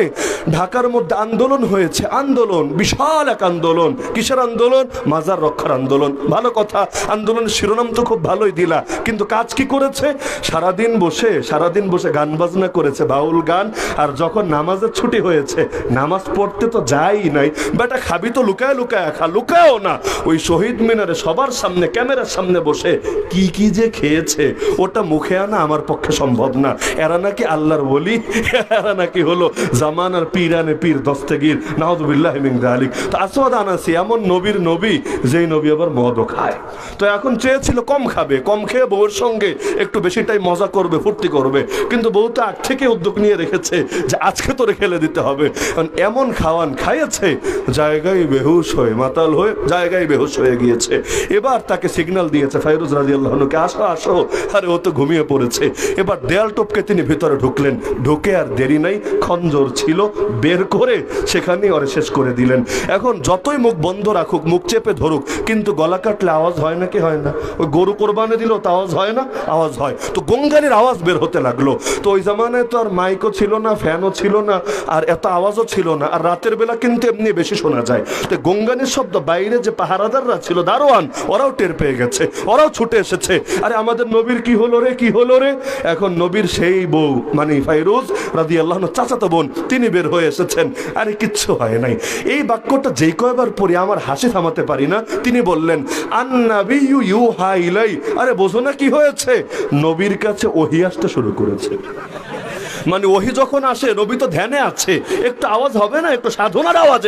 ঢাকার মধ্যে আন্দোলন হয়েছে, আন্দোলন, বিশাল এক আন্দোলন। কিসের আন্দোলন? মাজার রক্ষার আন্দোলন। ভালো কথা, আন্দোলনের শিরোনাম তো খুব ভালোই দিলা, কিন্তু কাজ কি করেছে? সারাদিন বসে গান বাজনা করেছে, বাউল গান। আর যখন নামাজের ছুটি হয়েছে, নামাজ পড়তে তো যাই নাই, বেটা খাবি তো লুকায় লুকায় খা, লুকায়ও না। ওই শহীদ মিনারে সবার সামনে, ক্যামেরার সামনে বসে কি যে খেয়েছে ওটা মুখে আনা আমার পক্ষে সম্ভব না। এরা নাকি আল্লাহর ওলি, এরা নাকি হলো জামানার পীরানে পীর দস্তগীর, নাউযুবিল্লাহি মিন যালিক। তো আসওয়াদ আনাসি এমন নবীর নবী, যেই নবী আবার মদও খায়। তো এখন চেয়েছিল কম খাবে, কম খেয়ে বউয়ের সঙ্গে একটু বেশিটাই মজা করবে, ফুর্তি করবে, কিন্তু বউ তো আগ থেকে উদ্যোগ নিয়ে রেখেছে যে আজকে তোরে খেলে দিতে হবে। কারণ এমন খাওয়ান খাইয়েছে, জায়গায় বেহুশ হয়ে, মাতাল হয়ে জায়গায় বেহুশ হয়ে গিয়েছে। এবার তাকে সিগন্যাল দিয়েছে ফাইরুজ রাদিয়াল্লাহু আনহুকে, আসো আসো। আরে ও তো ঘুমিয়ে পড়েছে। এবার দেয়াল টপকে তিনি ভিতরে ঢুকলেন, ঢুকে আর দেরি নাই, খঞ্জর ছিল, বের করে সেখানেই ওরে শেষ করে দিলেন। এখন যতই মুখ বন্ধ রাখুক, মুখ চেপে ধরুক, কিন্তু গলা কাটলে আওয়াজ হয় না কি হয় না? ওই গরু কোরবানি দিল তো আওয়াজ হয় না? আওয়াজ হয়। তো গঙ্গানির আওয়াজ বের হতে লাগলো। তো ওই জামানায় তো আর মাইকও ছিল না, ফ্যানও ছিল না, আর এত আওয়াজও ছিল না, আর রাতের বেলা কিন্তু এমনি বেশি শোনা যায়। তো গঙ্গানির শব্দ বাইরে যে পাহারাদাররা ছিল, দারোয়ান, ওরাও টের পেয়ে গেছে, ওরাও ছুটে এসেছে। আরে আমাদের নবীর কি হলো রে, কি হলো রে? এখন নবীর সেই বউ মানে ফাইরুজ রাদিয়াল্লাহু আনহু চাচাতো বোন, তিনি বের হয়ে এসেছেন। আরে কিচ্ছু হয় নাই। এই বাক্যটা যেই কয়বার পড়ি আমার হাসি থামাতে পারি না। তিনি বললেন আন্নাবিয়্যু ইউহা ইলাই। আরে বোঝো না কি হয়েছে? নবীর কাছে ওহী আসতে শুরু করেছে। মানে ওহী যখন আসে, নবী তো ধ্যানে আছে, একটু আওয়াজ হবে না, একটু সাধনার আওয়াজ,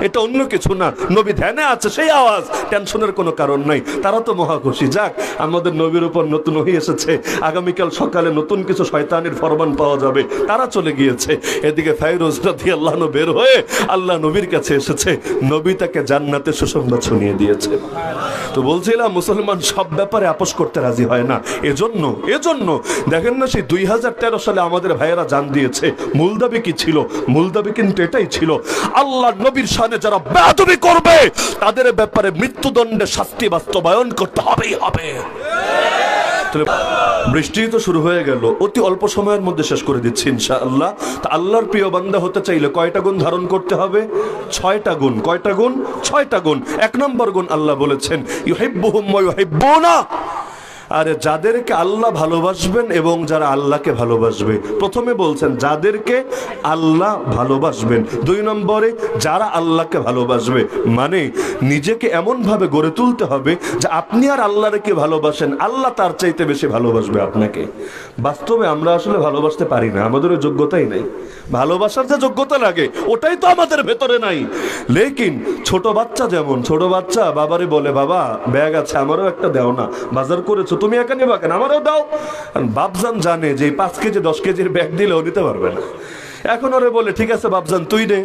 এটা অন্য কিছু না। নবী ধ্যানে আছে, সেই আওয়াজ, টেনশনের কোনো কারণ নাই। তারা তো মহা খুশি, যাক আমাদের নবীর উপর নতুন ওহী এসেছে, আগামীকাল সকালে নতুন কিছু শয়তানের ফরমান পাওয়া যাবে। তারা চলে গিয়েছে। এদিকে ফাইরুজ রাদিয়াল্লাহু আনহু বের হয়ে আল্লাহ নবীর কাছে এসেছে। নবী তাকে জান্নাতের সুসংবাদ শুনিয়ে দিয়েছে। তো বলছিলাম মুসলমান সব ব্যাপারে আপোষ করতে রাজি হয় না। এজন্য দেখেন না, সেই 2013 সালে আমাদের ভাইয়েরা জান দিয়েছে। মূল দাবি কি ছিল? মূল দাবি কিন্তু এটাই ছিল, আল্লাহ নবীর শানে যারা বেয়াদবি করবে তাদের ব্যাপারে মৃত্যুদণ্ডের শাস্তি বাস্তবায়ন করতে হবেই হবে। বৃষ্টি তো শুরু হয়ে গেল, অতি অল্প সময়ের মধ্যে শেষ করে দিচ্ছি ইনশাআল্লাহ। তা আল্লাহর প্রিয় বান্দা হতে চাইলে কয়টা গুণ ধারণ করতে হবে? 6টা গুণ। কয়টা গুণ? 6টা গুণ। 1 নম্বর গুণ আল্লাহ বলেছেন ইউহিব্বুহুম ওয়া ইউহিব্বুনা। আরে যাদেরকে আল্লাহ ভালোবাসবেন এবং যারা আল্লাহকে ভালোবাসবে, প্রথমে বলছেন যাদেরকে আল্লাহ ভালোবাসবেন, 2 নম্বরে যারা আল্লাহকে ভালোবাসবে। মানে নিজেকে এমন ভাবে গড়ে তুলতে হবে যে আপনি আর আল্লাহকে ভালোবাসেন, আল্লাহ তার চাইতে বেশি ভালোবাসবে আপনাকে। বাস্তবে আমরা আসলে ভালোবাসতে পারি না, আমাদের ওই যোগ্যতাই নাই। ভালোবাসার যে যোগ্যতা লাগে ওটাই তো আমাদের ভেতরে নাই। লেকিন ছোট বাচ্চা, যেমন ছোট বাচ্চা বাবারে বলে, বাবা ব্যাগ আছে আমারও একটা দাও না, বাজার করেছো তুমি একা নেবা কেন, আমারও দাও। বাপজান জানে যে 5 কেজি 10 কেজির ব্যাগ দিলেও নিতে পারবে না। এখন ওরে বলে ঠিক আছে বাপজান তুই দে।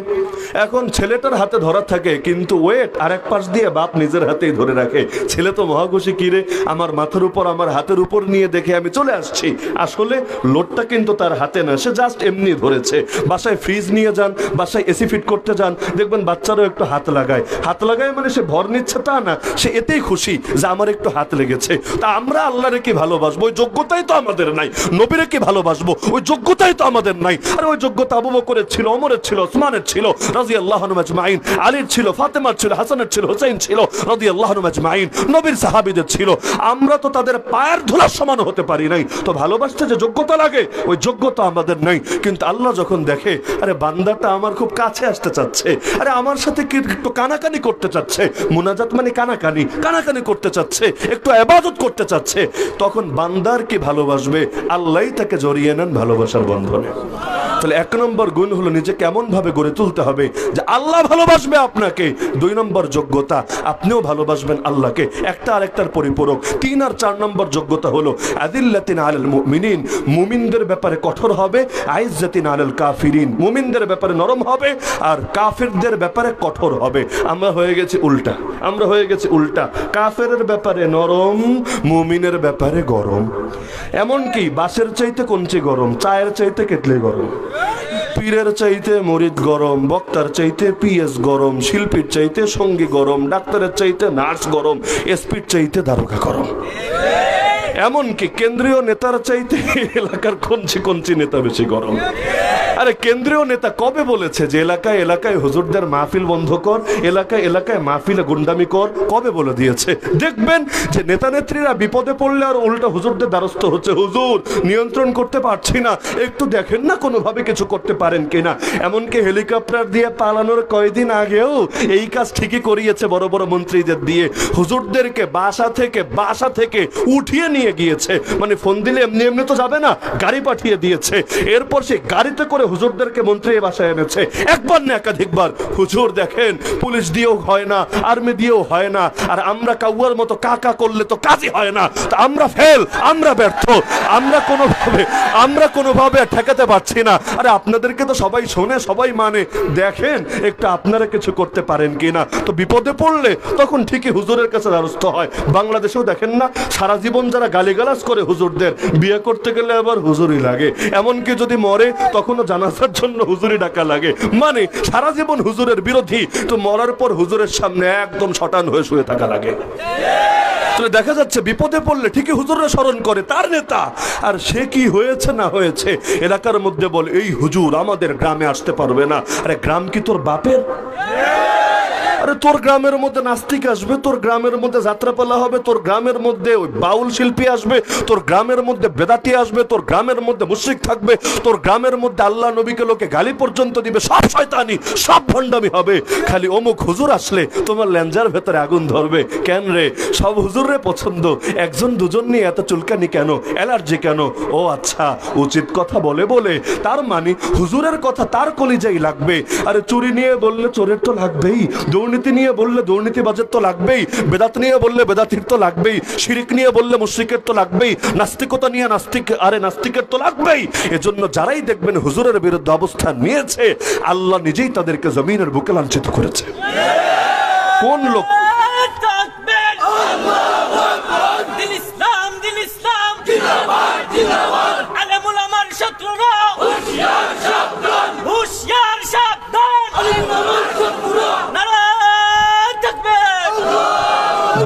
এখন ছেলেটার হাতে ধরা থাকে, কিন্তু ওয়েট আর এক পাশ দিয়ে বাপ নিজের হাতেই ধরে রাখে। ছেলে তো মহাখুশি, কিরে আমার মাথার উপর আমার হাতের উপর নিয়ে দেখে আমি চলে আসছি। আসলে লোডটা কিন্তু তার হাতে না, সে জাস্ট এমনি ধরেছে। বাসায় ফ্রিজ নিয়ে যান, বাসায় এসি ফিট করতে যান, দেখবেন বাচ্চারও একটু হাত লাগায়। হাত লাগায় মানে সে ভর নিচ্ছে তা না, সে এতেই খুশি যে আমার একটু হাত লেগেছে। তা আমরা আল্লাহরে কি ভালোবাসবো, ওই যোগ্যতাই তো আমাদের নাই। নবীরে কি ভালোবাসবো, ওই যোগ্যতাই তো আমাদের নাই। আর ওই যোগ্যতা আবু বকরের ছিল, ওমরের ছিল, ওসমানের ছিল রাদিয়াল্লাহু আনহুম আজমাইন, আলীর ছিল, ফাতেমার ছিল, হাসানের ছিল, হুসাইন ছিল রাদিয়াল্লাহু আনহুম আজমাইন, নবীর সাহাবীদের ছিল। আমরা তো তাদের পায়ের ধুলার সমান হতে পারি নাই। তো ভালোবাসতে যে যোগ্যতা লাগে ওই যোগ্যতা আমাদের নাই। কিন্তু আল্লাহ যখন দেখে আরে বান্দাটা আমার খুব কাছে আসতে চাচ্ছে, আরে আমার সাথে কি একটু কানাকানি করতে চাচ্ছে, মুনাজাত মানে কানাকানি, কানাকানি করতে চাচ্ছে, একটু ইবাদত করতে চাচ্ছে, তখন বান্দার কি ভালোবাসবে, আল্লাহই তাকে জড়িয়ে নেন ভালোবাসার বন্ধনে। তাহলে 1 নম্বর গুণ হলো নিজে কেমন ভাবে গড়ে তুলতে হবে যে আল্লাহ ভালোবাসবে আপনাকে। 2 নম্বর যোগ্যতা আপনিও ভালোবাসবেন আল্লাহকে, একটা আরেকটার পরিপূরক। 3 আর 4 নম্বর যোগ্যতা হলো আদিল্লাতিন আলাল মুমিনিন, মুমিনদের ব্যাপারে কঠোর হবে, আইজ্জাতিন আলাল কাফিরিন, মুমিনদের ব্যাপারে নরম হবে আর কাফিরদের ব্যাপারে কঠোর হবে। আমরা হয়ে গেছি উল্টা, আমরা হয়ে গেছি উল্টা, কাফেরের ব্যাপারে নরম, মুমিনের ব্যাপারে গরম। এমনকি বাসের চাইতে কঞ্চি গরম, চায়ের চাইতে কেটলি গরম, পীরের চাইতে মরিদ গরম, বক্তার চাইতে পিএস গরম, শিল্পীর চাইতে সঙ্গী গরম, ডাক্তারের চাইতে নার্স গরম, এসপির চাইতে দারোগা গরম। এমনকি কেন্দ্রীয় নেতার চাইতে এলাকার কঞ্চি কঞ্চি নেতা বেশি গরম। আরে কেন্দ্রীয় নেতা কবে বলেছে যে এলাকায় এলাকায় হুজুরদের মাহফিল বন্ধ কর, এলাকায় এলাকায় মাহফিলে গুন্ডামি কর? কবে বলে দিয়েছে? দেখবেন যে নেতা নেত্রীরা বিপদে পড়লে আর উল্টা হুজুরদের দ্বারস্থ হচ্ছে, হুজুর নিয়ন্ত্রণ করতে পারছি না, একটু দেখেন না কোনোভাবে কিছু করতে পারেন কিনা। এমনকি হেলিকপ্টার দিয়ে পালানোর কয়েকদিন আগেও এই কাজ ঠিকই করিয়েছে বড় বড় মন্ত্রীদের দিয়ে, হুজুরদেরকে বাসা থেকে উঠিয়ে নিয়ে গিয়েছে। মানে ফোন দিলে এমনি এমনি তো যাবে না, গাড়ি পাঠিয়ে দিয়েছে। এরপর সে গাড়িতে করে হুজুরদেরকে মন্ত্রী বাসায় এনেছে, একবার না একাধিকবার। হুজুর দেখেন পুলিশ দিয়েও হয় না, আর্মি দিয়েও হয় না, আর আমরা কাউয়ার মতো কাকা করলে তো কাজই হয় না। তা আমরা ফেল, আমরা ব্যর্থ, আমরা কোনোভাবে ঠেকাতে পারছি না। আরে আপনাদেরকে তো সবাই শোনে, সবাই মানে, দেখেন একটু আপনারা কিছু করতে পারেন কিনা। তো বিপদে পড়লে তখন ঠিকই হুজুরের কাছে দ্বারস্থ হয়। বাংলাদেশেও দেখেন না সারা জীবন যারা গালিগালাজ করে হুজুরদের, বিয়ে করতে গেলে আবার হুজুরই লাগে। এমনকি যদি মরে তখনও জানাজার জন্য হুজুরি ডাকা লাগে। মানে সারা জীবন হুজুরের বিরোধী, তো মরার পর হুজুরের সামনে একদম শটান হয়ে শুয়ে থাকা লাগে। তাহলে দেখা যাচ্ছে বিপদে পড়লে ঠিকই হুজুররা স্মরণ করে তার নেতা, আর সে কি হয়েছে না হয়েছে এলাকার মধ্যে বলে এই হুজুর আমাদের গ্রামে আসতে পারবে না। আরে গ্রাম কি তোর বাপের? আরে তোর গ্রামের মধ্যে নাস্তিক আসবে, তোর গ্রামের মধ্যে যাত্রাপালা হবে, তোর গ্রামের মধ্যে ওই বাউল শিল্পী আসবে, তোর গ্রামের মধ্যে বেদাতি আসবে, তোর গ্রামের মধ্যে মুশরিক থাকবে, তোর গ্রামের মধ্যে আল্লাহ নবীকে লোকে গালি পর্যন্ত দিবে, সব শয়তানি, সব ভণ্ডামি হবে। খালি অমুক হুজুর আসলে তোমার ল্যাঞ্জার ভেতরে আগুন ধরবে। কেন রে? সব হুজুরের পছন্দ, একজন দুজন নিয়ে এত চুলকানি কেন, অ্যালার্জি কেন? ও আচ্ছা, উচিত কথা বলে বলে তার মানে হুজুরের কথা তার কলিজাই লাগবে। আরে চুরি নিয়ে বললে চোরের তো লাগবেই, দুর্নীতি নিয়ে বললে দুর্নীতিবাজের তো লাগবেই, বেদাত নিয়ে বললে বেদাতির তো লাগবেই, শিরিক নিয়ে বললে মুশরিকের তো লাগবেই, নাস্তিকতা নিয়ে নাস্তিকের তো লাগবেই। এজন্য যারাই দেখবেন হুজুরের বিরুদ্ধে অবস্থান নিয়েছে, আল্লাহ নিজেই তাদেরকে জমিনের বুকে লাঞ্ছিত করেছে। কোন লোক?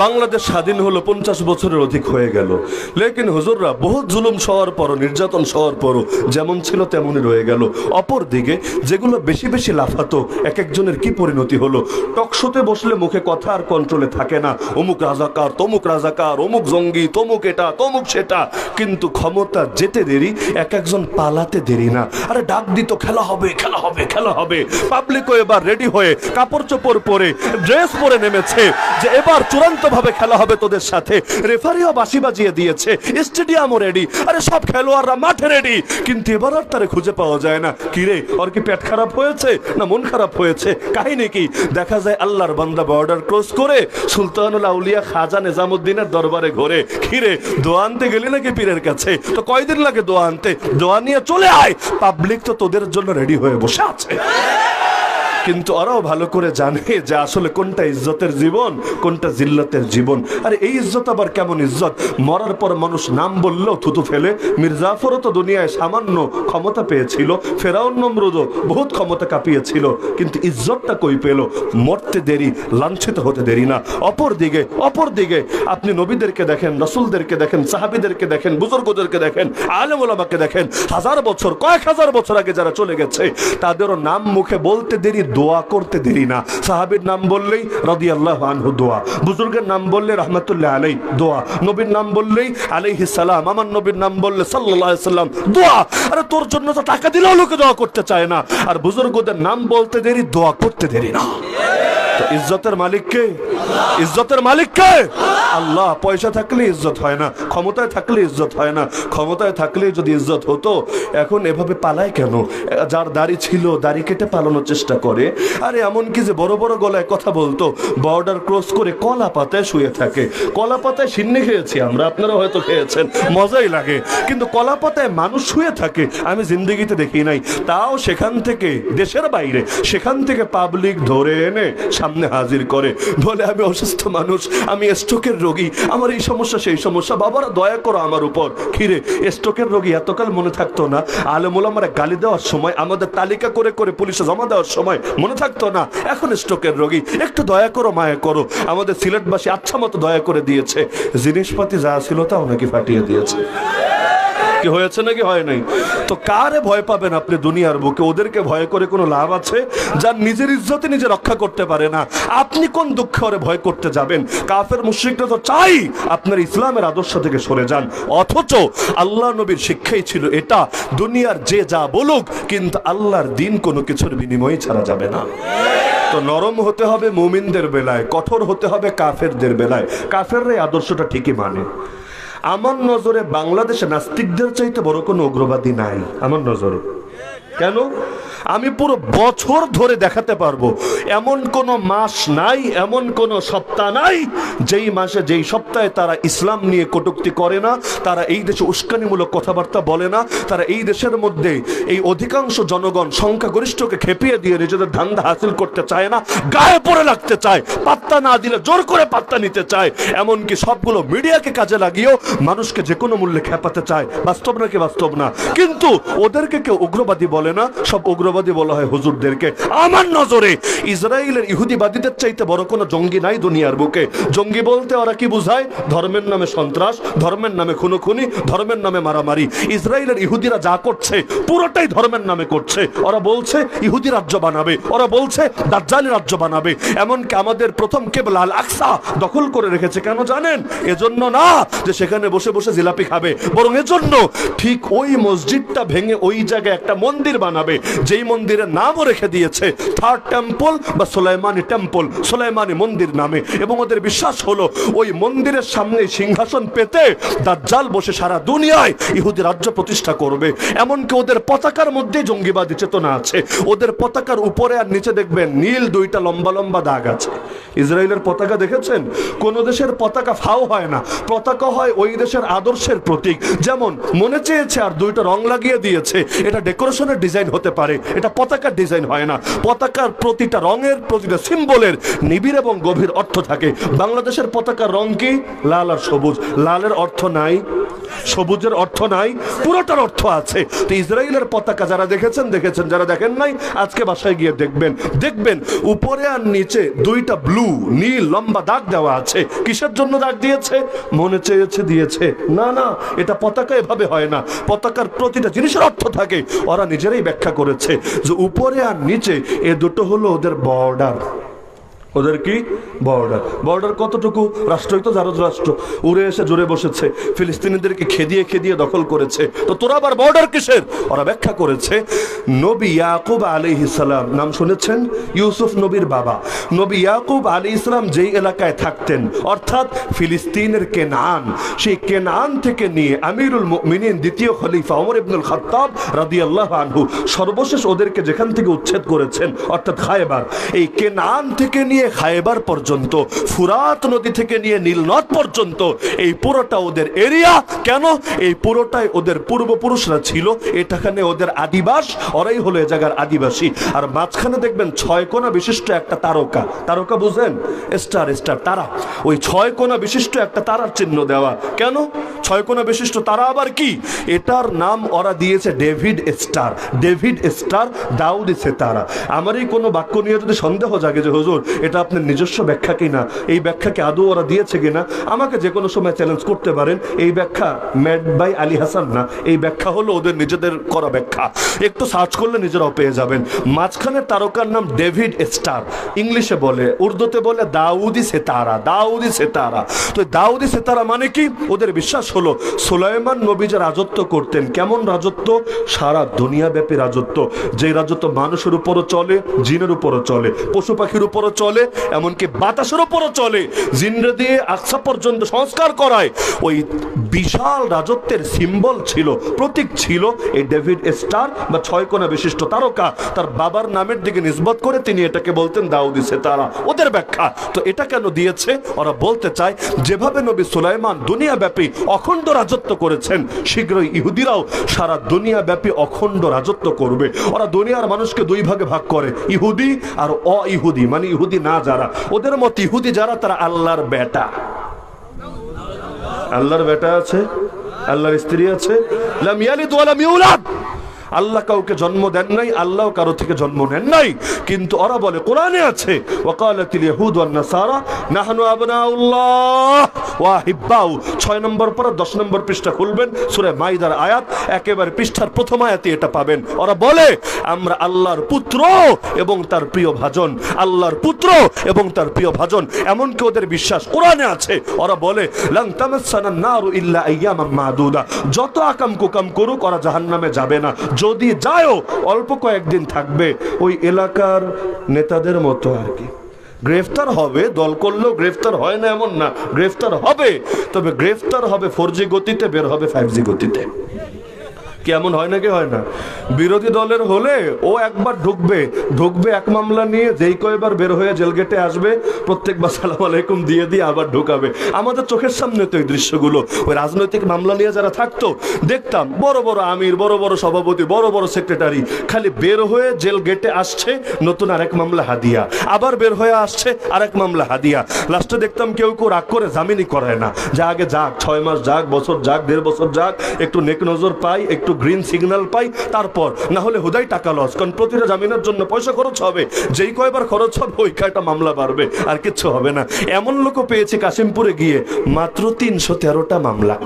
বাংলাদেশ স্বাধীন হলো 50 বছরের অধিক হয়ে গেল, লেকিন হুজুররা বহুত জুলুম সওয়ার পরও, নির্যাতন সওয়ার পরও যেমন ছিল তেমনই রয়ে গেল। অপর দিকে যেগুলো বেশি বেশি লাফাতো, এক একজনের কি পরিণতি হলো। টকশোতে বসলে মুখে কথা আর কন্ট্রোলে থাকে না, অমুক রাজাকার, অমুক জঙ্গি, তমুক এটা তমুক সেটা, কিন্তু ক্ষমতা যেতে দেরি, এক একজন পালাতে দেরি না। আরে ডাক দিত খেলা হবে খেলা হবে খেলা হবে, পাবলিকও এবার রেডি হয়ে কাপড় চোপড় পরে ড্রেস পরে নেমেছে যে এবার চূড়ান্ত ভাবে খেলা হবে তোদের সাথে। রেফারিও বাঁশি বাজিয়ে দিয়েছে, স্টেডিয়ামও রেডি, আরে সব খেলোয়াড়রা মাঠে রেডি, কিন্তু এবার আর তারে খুঁজে পাওয়া যায় না। কিরে ওর কি পেট খারাপ হয়েছে না মন খারাপ হয়েছে, কাহিনী কি? দেখা যায় আল্লাহর বান্দা বর্ডার ক্রস করে সুলতানুল আউলিয়া খাজা নিজামুদ্দিনের দরবারে ঘোরে। কিরে দোয়া আনতে গেলি নাকি পীরের কাছে? তো কয়দিন লাগে দোয়া আনতে? দোয়া নিয়ে চলে আয়, পাবলিক তো তোদের জন্য রেডি হয়ে বসে আছে। কিন্তু ওরাও ভালো করে জানে যে আসলে কোনটা ইজ্জতের জীবন, কোনটা জিল্লতের জীবন। আর এই ইজ্জত আবার কেমন ইজ্জত? মরার পর মানুষ নাম বললেও থুতু ফেলে। মির্জাফরও তো দুনিয়ায় সামান্য ক্ষমতা পেয়েছিল, ফেরাউন নমরুদও বহুত ক্ষমতা কাঁপিয়েছিল, কিন্তু ইজ্জতটা কই পেল? মরতে দেরি, লাঞ্ছিত হতে দেরি না। অপর দিকে আপনি নবীদেরকে দেখেন, রাসূলদেরকে দেখেন, সাহাবীদেরকে দেখেন, বুজুর্গদেরকে দেখেন, আলেম ওলামাকে দেখেন, হাজার বছর, কয়েক হাজার বছর আগে যারা চলে গেছে, তাদেরও নাম মুখে বলতে দেরি, দোয়া করতে দেরি না। সাহাবীর নাম বললেই রাদিয়াল্লাহু আনহু দোয়া, বুজুর্গের নাম বললে রাহমাতুল্লাহ আলাইহি দোয়া, নবীর নাম বললেই আলাইহিস সালাম, আমার নবীর নাম বললে সাল্লাল্লাহু আলাইহি সাল্লাম দোয়া। আরে তোর জন্য তো টাকা দিলেও লোকে দোয়া করতে চায় না, আর বুজুর্গদের নাম বলতে দেরি, দোয়া করতে দেরি না। তো ইজ্জতের মালিক কে? ইজ্জতের মালিক কে? আল্লাহ। পয়সা থাকলে ইজ্জত হয় না, ক্ষমতায় থাকলে ইজ্জত হয় না। ক্ষমতায় থাকলে যদি ইজ্জত হতো, এখন এভাবে পালায় কেন? যার দাড়ি ছিল দাড়ি কেটে পালানোর চেষ্টা করে। আরে এমন কি যে বড় বড় গলায় কথা বলতো, বর্ডার ক্রস করে কলা পাতায় শুয়ে থাকে। কলা পাতায় সিন্নি খেয়েছি আমরা, আপনারা হয়তো খেয়েছেন, মজাই লাগে, কিন্তু কলা পাতায় মানুষ শুয়ে থাকে আমি জিন্দেগিতে দেখি নাই। তাও সেখান থেকে, দেশের বাইরে, সেখান থেকে পাবলিক ধরে এনে সামনে হাজির করে, বলে আমি অসুস্থ মানুষ, আমি স্ট্রোকের রোগী, আমার এই সমস্যা সেই সমস্যা, বাবারা দয়া করো আমার উপর। কিরে স্ট্রোকের রোগী এতকাল মনে থাকতো না? আলেম ওলামারা গালি দেওয়ার সময়, আমাদের তালিকা করে করে পুলিশে জমা দেওয়ার সময় মনে থাকতো না? এখন স্ট্রোকের রোগী, একটু দয়া করো, মায়া করো। আমাদের সিলেটবাসী আচ্ছা মতো দয়া করে দিয়েছে, জিনিসপাতি যা ছিল তাও নাকি ফাটিয়ে দিয়েছে। কি হয়েছে নাকি হয় নাই? তো কারে ভয় পাবেন আপনি দুনিয়ার বুকে? ওদেরকে ভয় করে কোনো লাভ আছে? যার নিজের ইজ্জতে নিজে রক্ষা করতে পারে না, আপনি কোন দুঃখে ওরে ভয় করতে যাবেন? কাফের মুশরিকরা তো চাই আপনার ইসলামের আদর্শ থেকে সরে যান, অথচ আল্লাহ নবীর শিক্ষাই ছিল এটা, দুনিয়ার যে যা বলুক, কিন্তু আল্লাহর দিন কোনো কিছুর বিনিময়ে ছাড়া যাবে না। তো নরম হতে হবে মুমিনদের বেলায়, কঠোর হতে হবে কাফেরদের বেলায়। কাফেররা এই আদর্শটা ঠিকই মানে। আমার নজরে বাংলাদেশে নাস্তিকদের চাইতে বড় কোনো উগ্রবাদী নাই আমার নজরে। কেন? আমি পুরো বছর ধরে দেখাতে পারবো এমন কোন মাস নাই, এমন কোন সপ্তাহ নাই যেই মাসে, যেই সপ্তাহে তারা ইসলাম নিয়ে কটূক্তি করে না, তারা এই দেশে উস্কানিমূলক কথাবার্তা বলে না, তারা এই দেশের মধ্যে এই অধিকাংশ জনগণ সংখ্যাগরিষ্ঠকে খেপিয়ে দিয়ে নিজেদের ধান্দা হাসিল করতে চায় না, গায়ে পড়ে লাগতে চায়, পাত্তা না দিলে জোর করে পাত্তা নিতে চায়, এমনকি সবগুলো মিডিয়াকে কাজে লাগিয়েও মানুষকে যে কোনো মূল্যে খেপাতে চায়। বাস্তব নাকি বাস্তব না? কিন্তু ওদেরকে কেউ উগ্রবাদী বলে না, সব উগ্রবাদী বলা হয় হুজুরদেরকে। আমার নজরে ইসরায়েলের ইহুদিবাদীদের চাইতে বড় কোনো জঙ্গি নাই দুনিয়ার বুকে। জঙ্গি বলতে ওরা কি বুঝায়? ধর্মের নামে সন্ত্রাস, ধর্মের নামে খুনোখুনি, ধর্মের নামে মারামারি। ইসরায়েলের ইহুদিরা যা করছে পুরোটাই ধর্মের নামে করছে। ওরা বলছে ইহুদি রাজ্য বানাবে, ওরা বলছে দাজ্জালি রাজ্য বানাবে। এমনকি আমাদের প্রথম কিবলা আল আকসা দখল করে রেখেছে। কেন জানেন? এজন্য না যে সেখানে বসে বসে জিলাপি খাবে, বরং এজন্য ঠিক ওই মসজিদটা ভেঙে ওই জায়গায় একটা মন্দির বানাবে, যেই মন্দিরের নামও রেখে দিয়েছে থার্ড টেম্পল বা সুলাইমানি টেম্পল, সুলাইমানি মন্দির নামে। এবং ওদের বিশ্বাস হলো ওই মন্দিরের সামনে সিংহাসন পেতে দাজ্জাল বসে সারা দুনিয়ায় ইহুদি রাজ্য প্রতিষ্ঠা করবে। এমনকি ওদের পতাকার মধ্যে জঙ্গিবাদী চেতনা আছে। ওদের পতাকার উপরে আর নিচে দেখবেন নীল দুইটা লম্বা লম্বা দাগ আছে। ইসরায়েলের পতাকা দেখেছেন? কোন দেশের পতাকা ফাও হয় না, পতাকা হয় ওই দেশের আদর্শের প্রতীক। যেমন মনে চেয়েছে আর দুইটা রং লাগিয়ে দিয়েছে, এটা ডেকোরেশনের ডিজাইন হতে পারে, এটা পতাকার ডিজাইন হয় না। পতাকার প্রতিটা রঙের, প্রতিটা সিম্বলের নিবিড় এবং গভীর অর্থ থাকে। বাংলাদেশের পতাকার রং কি? লাল আর সবুজ। লালের অর্থ নাই, সবুজের অর্থ নাই, পুরোটার অর্থ আছে। তো ইসরায়েলের পতাকা যারা দেখেছেন দেখেছেন, যারা দেখেন নাই আজকে বাসায় গিয়ে দেখবেন। দেখবেন উপরে আর নিচে দুইটা ব্লু নীল লম্বা দাগ দেওয়া আছে। কিসের জন্য দাগ দিয়েছে? মনে চেয়েছে দিয়েছে? না না, এটা পতাকা এভাবে হয় না। পতাকার প্রতিটা জিনিসের অর্থ থাকে। ওরা নিজেরাই ব্যাখ্যা করেছে যে উপরে আর নিচে এ দুটো হলো ওদের বর্ডার। ওদের কি? বর্ডার। বর্ডার কতটুকু? রাষ্ট্রই তো জারজ রাষ্ট্র, উড়ে এসে জুড়ে বসেছে, ফিলিস্তিনিদেরকে খেদিয়ে খেদিয়ে দখল করেছে। তো তোরা আবার বর্ডার কিসের? ওরা ব্যাখ্যা করেছে নবী ইয়াকুব আলাইহিস সালাম, নাম শুনেছেন? ইউসুফ নবীর বাবা। নবী ইয়াকুব আলাইহিস সালাম যেই এলাকায় থাকতেন, অর্থাৎ ফিলিস্তিনের কেনান, সেই কেনান থেকে নিয়ে আমিরুল মুমিনিন দ্বিতীয় খলিফা ওমর ইবনুল খাত্তাব রাদিয়াল্লাহু আনহু সর্বশেষ ওদেরকে যেখান থেকে উচ্ছেদ করেছেন, অর্থাৎ খায়বার, এই কেনান থেকে নিয়ে খায়বার পর্যন্ত, ফুরাত নদী থেকে নিয়ে নীল নদ পর্যন্ত, এই পুরোটা ওদের এরিয়া। কেন? এই পুরোটাই ওদের পূর্বপুরুষরা ছিল, এটাখানে ওদের আদিবাস, ওরাই হলো এ জায়গার আদিবাসী। আর মাঝখানে দেখবেন 6 কোণা বিশিষ্ট একটা তারকা। তারকা বুঝেন? স্টার, স্টার, তারা। ওই 6 কোণা বিশিষ্ট একটা তারার চিহ্ন দেওয়া। কেন 6 কোণা বিশিষ্ট তারা আবার কি? এটার নাম ওরা দিয়েছে ডেভিড স্টার। ডেভিড স্টার, দাউদ সেতারা। আমার এই কোনো বাক্য নিয়ে যদি সন্দেহ জাগে যে হুজুর এটা আপনার নিজস্ব ব্যাখ্যা কিনা, এই ব্যাখ্যাকে আদৌ ওরা দিয়েছে কিনা, আমাকে যে কোনো সময় চ্যালেঞ্জ করতে পারেন। এই ব্যাখ্যা মেড বাই আলী হাসান না, এই ব্যাখ্যা হলো ওদের নিজেদের করা ব্যাখ্যা। একটু সার্চ করলে নিজেরাও পেয়ে যাবেন। মাঝখানে তারকার নাম ডেভিড স্টার, ইংলিশে বলে, উর্দুতে বলে দাউদি সেতারা। দাউদি সেতারা। তো দাউদি সেতারা মানে কি? ওদের বিশ্বাস হলো সুলাইমান নবী যে রাজত্ব করতেন, কেমন রাজত্ব? সারা দুনিয়া ব্যাপী রাজত্ব। যে রাজত্ব মানুষের উপরও চলে, জিনের উপরও চলে, পশু পাখির উপরও চলে, এমনকি বাতাসের উপরও চলে। জিনরে দিয়ে আকসা পর্যন্ত সংস্কার করায়। ওই বিশাল রাজত্বের সিম্বল ছিল, প্রতীক ছিল এই ডেভিড স্টার বা 6 কোণা বিশিষ্ট তারকা। তার বাবার নামের দিকে নিসবত করে তিনি এটাকে বলতেন দাউদি সেতারা। ওদের ব্যাখ্যা। তো এটা কেন দিয়েছে? ওরা বলতে চায় যেভাবে নবী সুলাইমান দুনিয়া ব্যাপী অখণ্ড রাজত্ব করেছেন, শীঘ্রই ইহুদিরাও সারা দুনিয়া ব্যাপী অখণ্ড রাজত্ব করবে। ওরা দুনিয়ার মানুষকে 2 ভাগে ভাগ করে, ইহুদি আর অ-ইহুদি। মানে ইহুদি না যারা, ওদের মত ইহুদি যারা, তারা আল্লাহর বেটা। আল্লাহর বেটা আছে, আল্লাহর স্ত্রী আছে। লাম ইয়ালিদ ওয়া লাম ইউলাদ। আল্লাহ কাউকে জন্ম দেন নাই, আল্লাহ কারো থেকে জন্ম নেন নাই। কিন্তু ওরা বলে, কোরআনে আছে ওয়াকালাতিল ইয়াহুদ ওয়ান নাসারা নাহনু আবনাউল্লাহ ওয়া আহিব্বাউ। 6 নম্বর পর 10 নম্বর পৃষ্ঠা খুলবেন, সূরা মাইদার আয়াত, একেবারে পৃষ্ঠার প্রথম আয়াতে এটা পাবেন। ওরা বলে আমরা আল্লাহর পুত্র এবং তার প্রিয় ভাজন, আল্লাহর পুত্র এবং তার প্রিয় ভাজন। এমনকি ওদের বিশ্বাস কোরআনে আছে। ওরা বলে লান তামাসসানান নারু ইল্লা আইয়ামাম মাদুদা। যত আকাম কুকাম করুক ওরা জাহান্নামে যাবে না, যদি যায়ও অল্প কয়েকদিন থাকবে। ওই এলাকার নেতাদের মতো আর কি। গ্রেফতার হবে, দল করলেও গ্রেফতার হয় না এমন না, গ্রেফতার হবে। তবে গ্রেফতার হবে 4G গতিতে, বের হবে 5G গতিতে। কেমন হয় নাকি? হয় না। বিরোধী দলের হলে ও একবার ঢুকবে এক মামলা নিয়ে, যেই কয়বার বের হয়ে জেল গেটে আসবে প্রত্যেকবার সালাম আলাইকুম দিয়ে দিয়ে আবার ঢুকাবে। আমাদের চোখের সামনে তো এই দৃশ্যগুলো। ওই রাজনৈতিক মামলা নিয়ে যারা থাকতো দেখতাম, বড় বড় আমির, বড় বড় সভাপতি, বড় বড় সেক্রেটারি খালি বের হয়ে জেল গেটে আসছে, নতুন আরেক মামলা হাদিয়া, আবার বের হয়ে আসছে আরেক মামলা হাদিয়া। লাস্টে দেখতাম কেউ কেউ রাগ করে জামিনই করায় না, যে আগে যাক, 6 মাস যাক, বছর যাক, 1.5 বছর যাক, একটু নেক নজর পাই, একটু গ্রিন সিগন্যাল পাই, তারপর। না হলে হুদাই টাকা লস, কারণ প্রতিটা জামিনের জন্য পয়সা খরচ হবে। যেই কয়বার খরচ হবে ওই কয়টা মামলা বাড়বে, আর কিচ্ছু হবে না। এমন লোকও পেয়েছি কাশিমপুরে গিয়ে, মাত্র 313টা মামলা।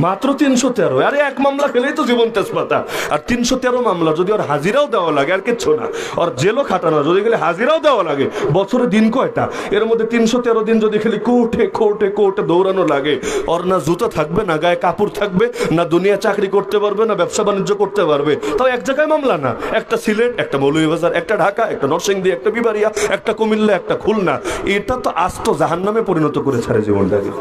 মাত্র 313। আরে এক মামলা খেলেই তো জীবন তেজপাতা। আর 313 মামলা যদি ওর হাজিরাও দেওয়া লাগে, আর কিচ্ছু না, ওর জেলও খাটানো, যদি গেলে হাজিরাও দেওয়া লাগে। বছরে দিন কয়টা? এর মধ্যে 313 দিন যদি খালি কোর্টে কোর্টে কোর্টে দৌড়ানো লাগে, ওর না জুতো থাকবে, না গায়ে কাপড় থাকবে, না দুনিয়া চাকরি করতে পারবে, না ব্যবসা বাণিজ্য করতে পারবে। তাও এক জায়গায় মামলা না, একটা সিলেট, একটা মৌলভীবাজার, একটা ঢাকা, একটা নরসিংদী, একটা বিবাড়িয়া, একটা কুমিল্লা, একটা খুলনা। এটা তো আস্ত জাহান্নামে পরিণত করে ছাড়ে জীবনটাকে।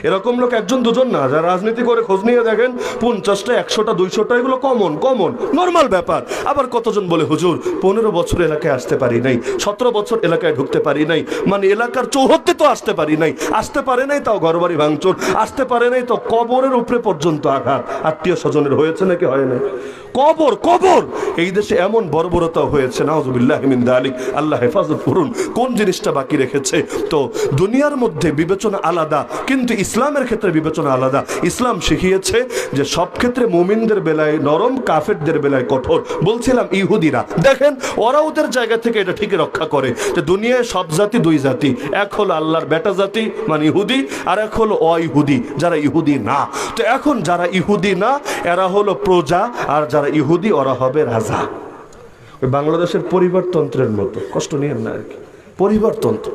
এরকম লোক 1 2 জন না, যারা রাজনীতি করে খোঁজ নিয়ে দেখেন 50টা 100টা 200টা এগুলো কমন নর্মাল ব্যাপার। আবার কতজন বলে হুজুর 15 বছর এলাকায় আসতে পারি নাই, 17 বছর এলাকায় ঢুকতে পারি নাই, মানে এলাকার চৌহদ্দি তো আসতে পারি নাই, আসতে পারে নাই তাও ঘরবাড়ি ভাঙচুর, আসতে পারে নাই তো কবরের উপরে পর্যন্ত আঘাত। আত্মীয় স্বজনের হয়েছে নাকি হয় না? কবর এই দেশে এমন বর্বরতা হয়েছে, নাউযুবিল্লাহি মিন যালিক, আল্লাহ হেফাজত করুন। কোন জিনিসটা বাকি রেখেছে? তো দুনিয়ার মধ্যে বিবেচনা আলাদা, কিন্তু ইসলামের ক্ষেত্রে বিবেচনা আলাদা। ইসলাম শিখিয়েছে যে সব ক্ষেত্রে মুমিনদের বেলায় নরম, কাফেরদের বেলায় কঠোর। বলছিলাম ইহুদিরা দেখেন, ওরা ওদের জায়গা থেকে এটা ঠিকই রক্ষা করে যে দুনিয়ায় সব জাতি দুই জাতি, এক হলো আল্লাহর বেটা জাতি মানে ইহুদি, আর এক হলো অইহুদি যারা ইহুদি না। তো এখন যারা ইহুদি না এরা হলো প্রজা, আর যারা ইহুদি ওরা হবে রাজা। বাংলাদেশের পরিবারতন্ত্রের মতো, কষ্ট নিয়েন না আর কি, পরিবারতন্ত্র।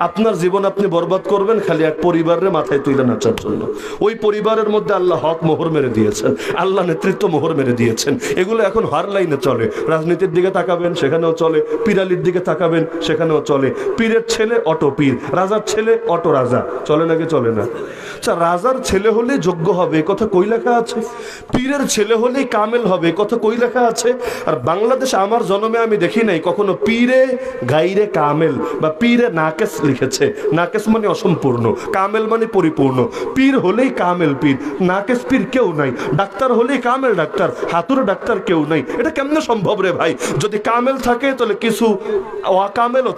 আপনার জীবন আপনি বরবাদ করবেন খালি এক পরিবারের মাথায় তুলে নাচার জন্য। ওই পরিবারের মধ্যে আল্লাহ হক মোহর মেরে দিয়েছেন, আল্লাহ নেতৃত্ব মোহর মেরে দিয়েছেন। এগুলো এখন হার লাইনে চলে। রাজনীতির দিকে তাকাবেন সেখানেও চলে, পিরালির দিকে তাকাবেন সেখানেও চলে। পীরের ছেলে অটো পীর, রাজার ছেলে অটো রাজা, চলে নাকি চলে না? আচ্ছা, রাজার ছেলে হলে যোগ্য হবে এ কথা কই লেখা আছে? পীরের ছেলে হলেই কামেল হবে এ কথা কই লেখা আছে? আর বাংলাদেশে আমার জন্মে আমি দেখি নাই কখনো পীরে গাইরে কামেল বা পীরে নাকেস লিখেছে। নাকেস মানে অসম্পূর্ণ, কামেল মানে পরিপূর্ণ। পীর হলেই কামেল পীর, নাকেস পীর কেউ নাই। ডাক্তার হলেই কামেল ডাক্তার, হাতুড়ে ডাক্তার কেউ নাই। এটা কেমনে সম্ভব রে ভাই? যদি কামেল থাকে তাহলে কিছু অকামেলও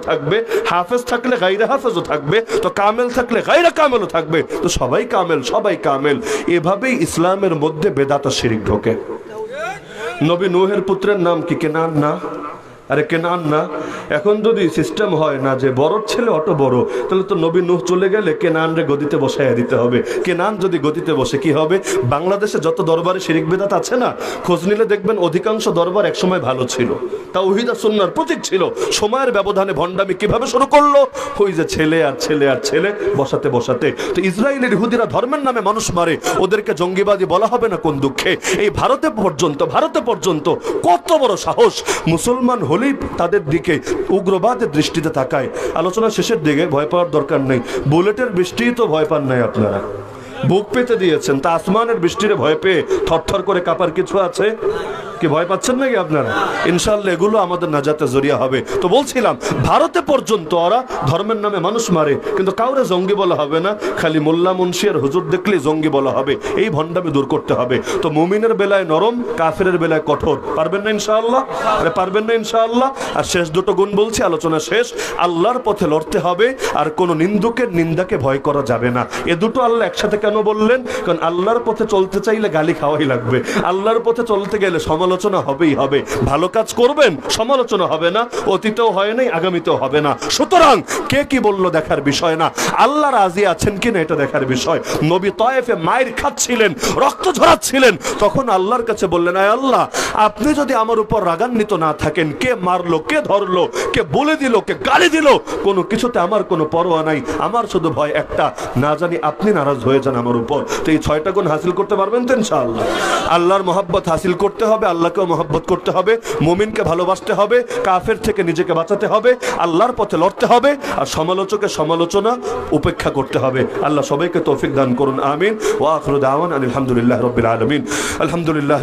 থাকবে, হাফেজ থাকলে গাইরে হাফেজও থাকবে, তো কামেল থাকলে গাইরে কামেলও থাকবে, তো সবাই কামেল। এভাবেই ইসলামের মধ্যে বেদাত শিরিক ঢোকে। নবী নূহের পুত্রের নাম কি? কেনান না? আরে কেনান না? এখন যদি সিস্টেম হয় না যে বড় ছেলে অটো বড়, তাহলে তো নবী নূহ চলে গেলে কেনান রে গদিতে বসাইয়া দিতে হবে। কেনান যদি গদিতে বসে কি হবে? বাংলাদেশে যত দরবারে শিরিক বিদআত আছে না, খোঁজ নিলে দেখবেন অধিকাংশ দরবার একসময় ভালো ছিল, তাওহীদ আর সুন্নাহর প্রতীক ছিল। সময়ের ব্যবধানে ভণ্ডামি কিভাবে শুরু করলো? ওই যে ছেলে আর ছেলে বসাতে। তো ইসরায়েলের ইহুদিরা ধর্মের নামে মানুষ মারে, ওদেরকে জঙ্গিবাদী বলা হবে না কোন দুঃখে? এই ভারতে পর্যন্ত কত বড় সাহস! মুসলমান হলেই তাদের দিকে উগ্রবাদের দৃষ্টিতে তাকায়। আলোচনা শেষের দিকে, ভয় পাওয়ার দরকার নেই। বুলেটের বৃষ্টি তো ভয় পান নাই আপনারা, বুক পেতে দিয়েছেন, তা আসমানের বৃষ্টিরে ভয় পেয়ে থরথর করে কাঁপার কিছু আছে কি? ভয় পাচ্ছেন নাকি আপনারা? ইনশাআল্লাহ এগুলো আমাদের নাজাতে জরিয়া হবে। তো বলছিলাম ভারতে পর্যন্ত ওরা ধর্মের নামে মানুষ মারে, কিন্তু কাউরে জঙ্গি বলা হবে না, খালি মোল্লা মুন্সি আর হুজুর দেখলে জঙ্গি বলা হবে। এই ভণ্ডামি দূর করতে হবে। তো মুমিনের বেলায় নরম, কাফেরের বেলায় কঠোর। পারবেন না ইনশাআল্লাহ? পারবেন না ইনশাআল্লাহ? আর শেষ দুটো গুণ বলছি, আলোচনা শেষ। আল্লাহর পথে লড়তে হবে, আর কোন নিন্দুকের নিন্দাকে ভয় করা যাবে না। এ দুটো আল্লাহ একসাথে কেন বললেন? কারণ আল্লাহর পথে চলতে চাইলে গালি খাওয়াই লাগবে। আল্লাহর পথে চলতে গেলে সমালোচনা হবেই হবে। ভালো কাজ করবেন, সমালোচনা হবে না, অতীতেও হয় নাই, আগামীতেও হবে না। সুতরাং কে কি বললো দেখার বিষয় না, আল্লাহ রাজি আছেন কিনা এটা দেখার বিষয়। নবী তয়েফে মায়ের খাচ্ছিলেন, রক্ত ঝরাচ্ছিলেন, তখন আল্লাহর কাছে বললেন, আয় আল্লাহ, আপনি যদি আমার উপর রাগান্বিত না থাকেন, কে মারলো, কে ধরলো, কে বলে দিল, কে গালি দিল, কোনো কিছুতে আমার কোনো পরোয়া নাই। আমার শুধু ভয় একটা, না জানি আপনি নারাজ হয়ে যান আমার উপর। তো এই 6টা গুণ হাসিল করতে পারবেন তো ইনশাআল্লাহ? আল্লাহর মহব্বত হাসিল করতে হবে, আল্লাহকেও মহব্বত করতে হবে, মুমিনকে ভালোবাসতে হবে, কাফের থেকে নিজেকে বাঁচাতে হবে, আল্লাহর পথে লড়তে হবে, আর সমালোচকের সমালোচনা উপেক্ষা করতে হবে। আল্লাহ সবাইকে তৌফিক দান করুন, আমিন। ওয়া আখিরু দাওয়ানা আলহামদুলিল্লাহি রাব্বিল আলামিন। আলহামদুলিল্লাহ।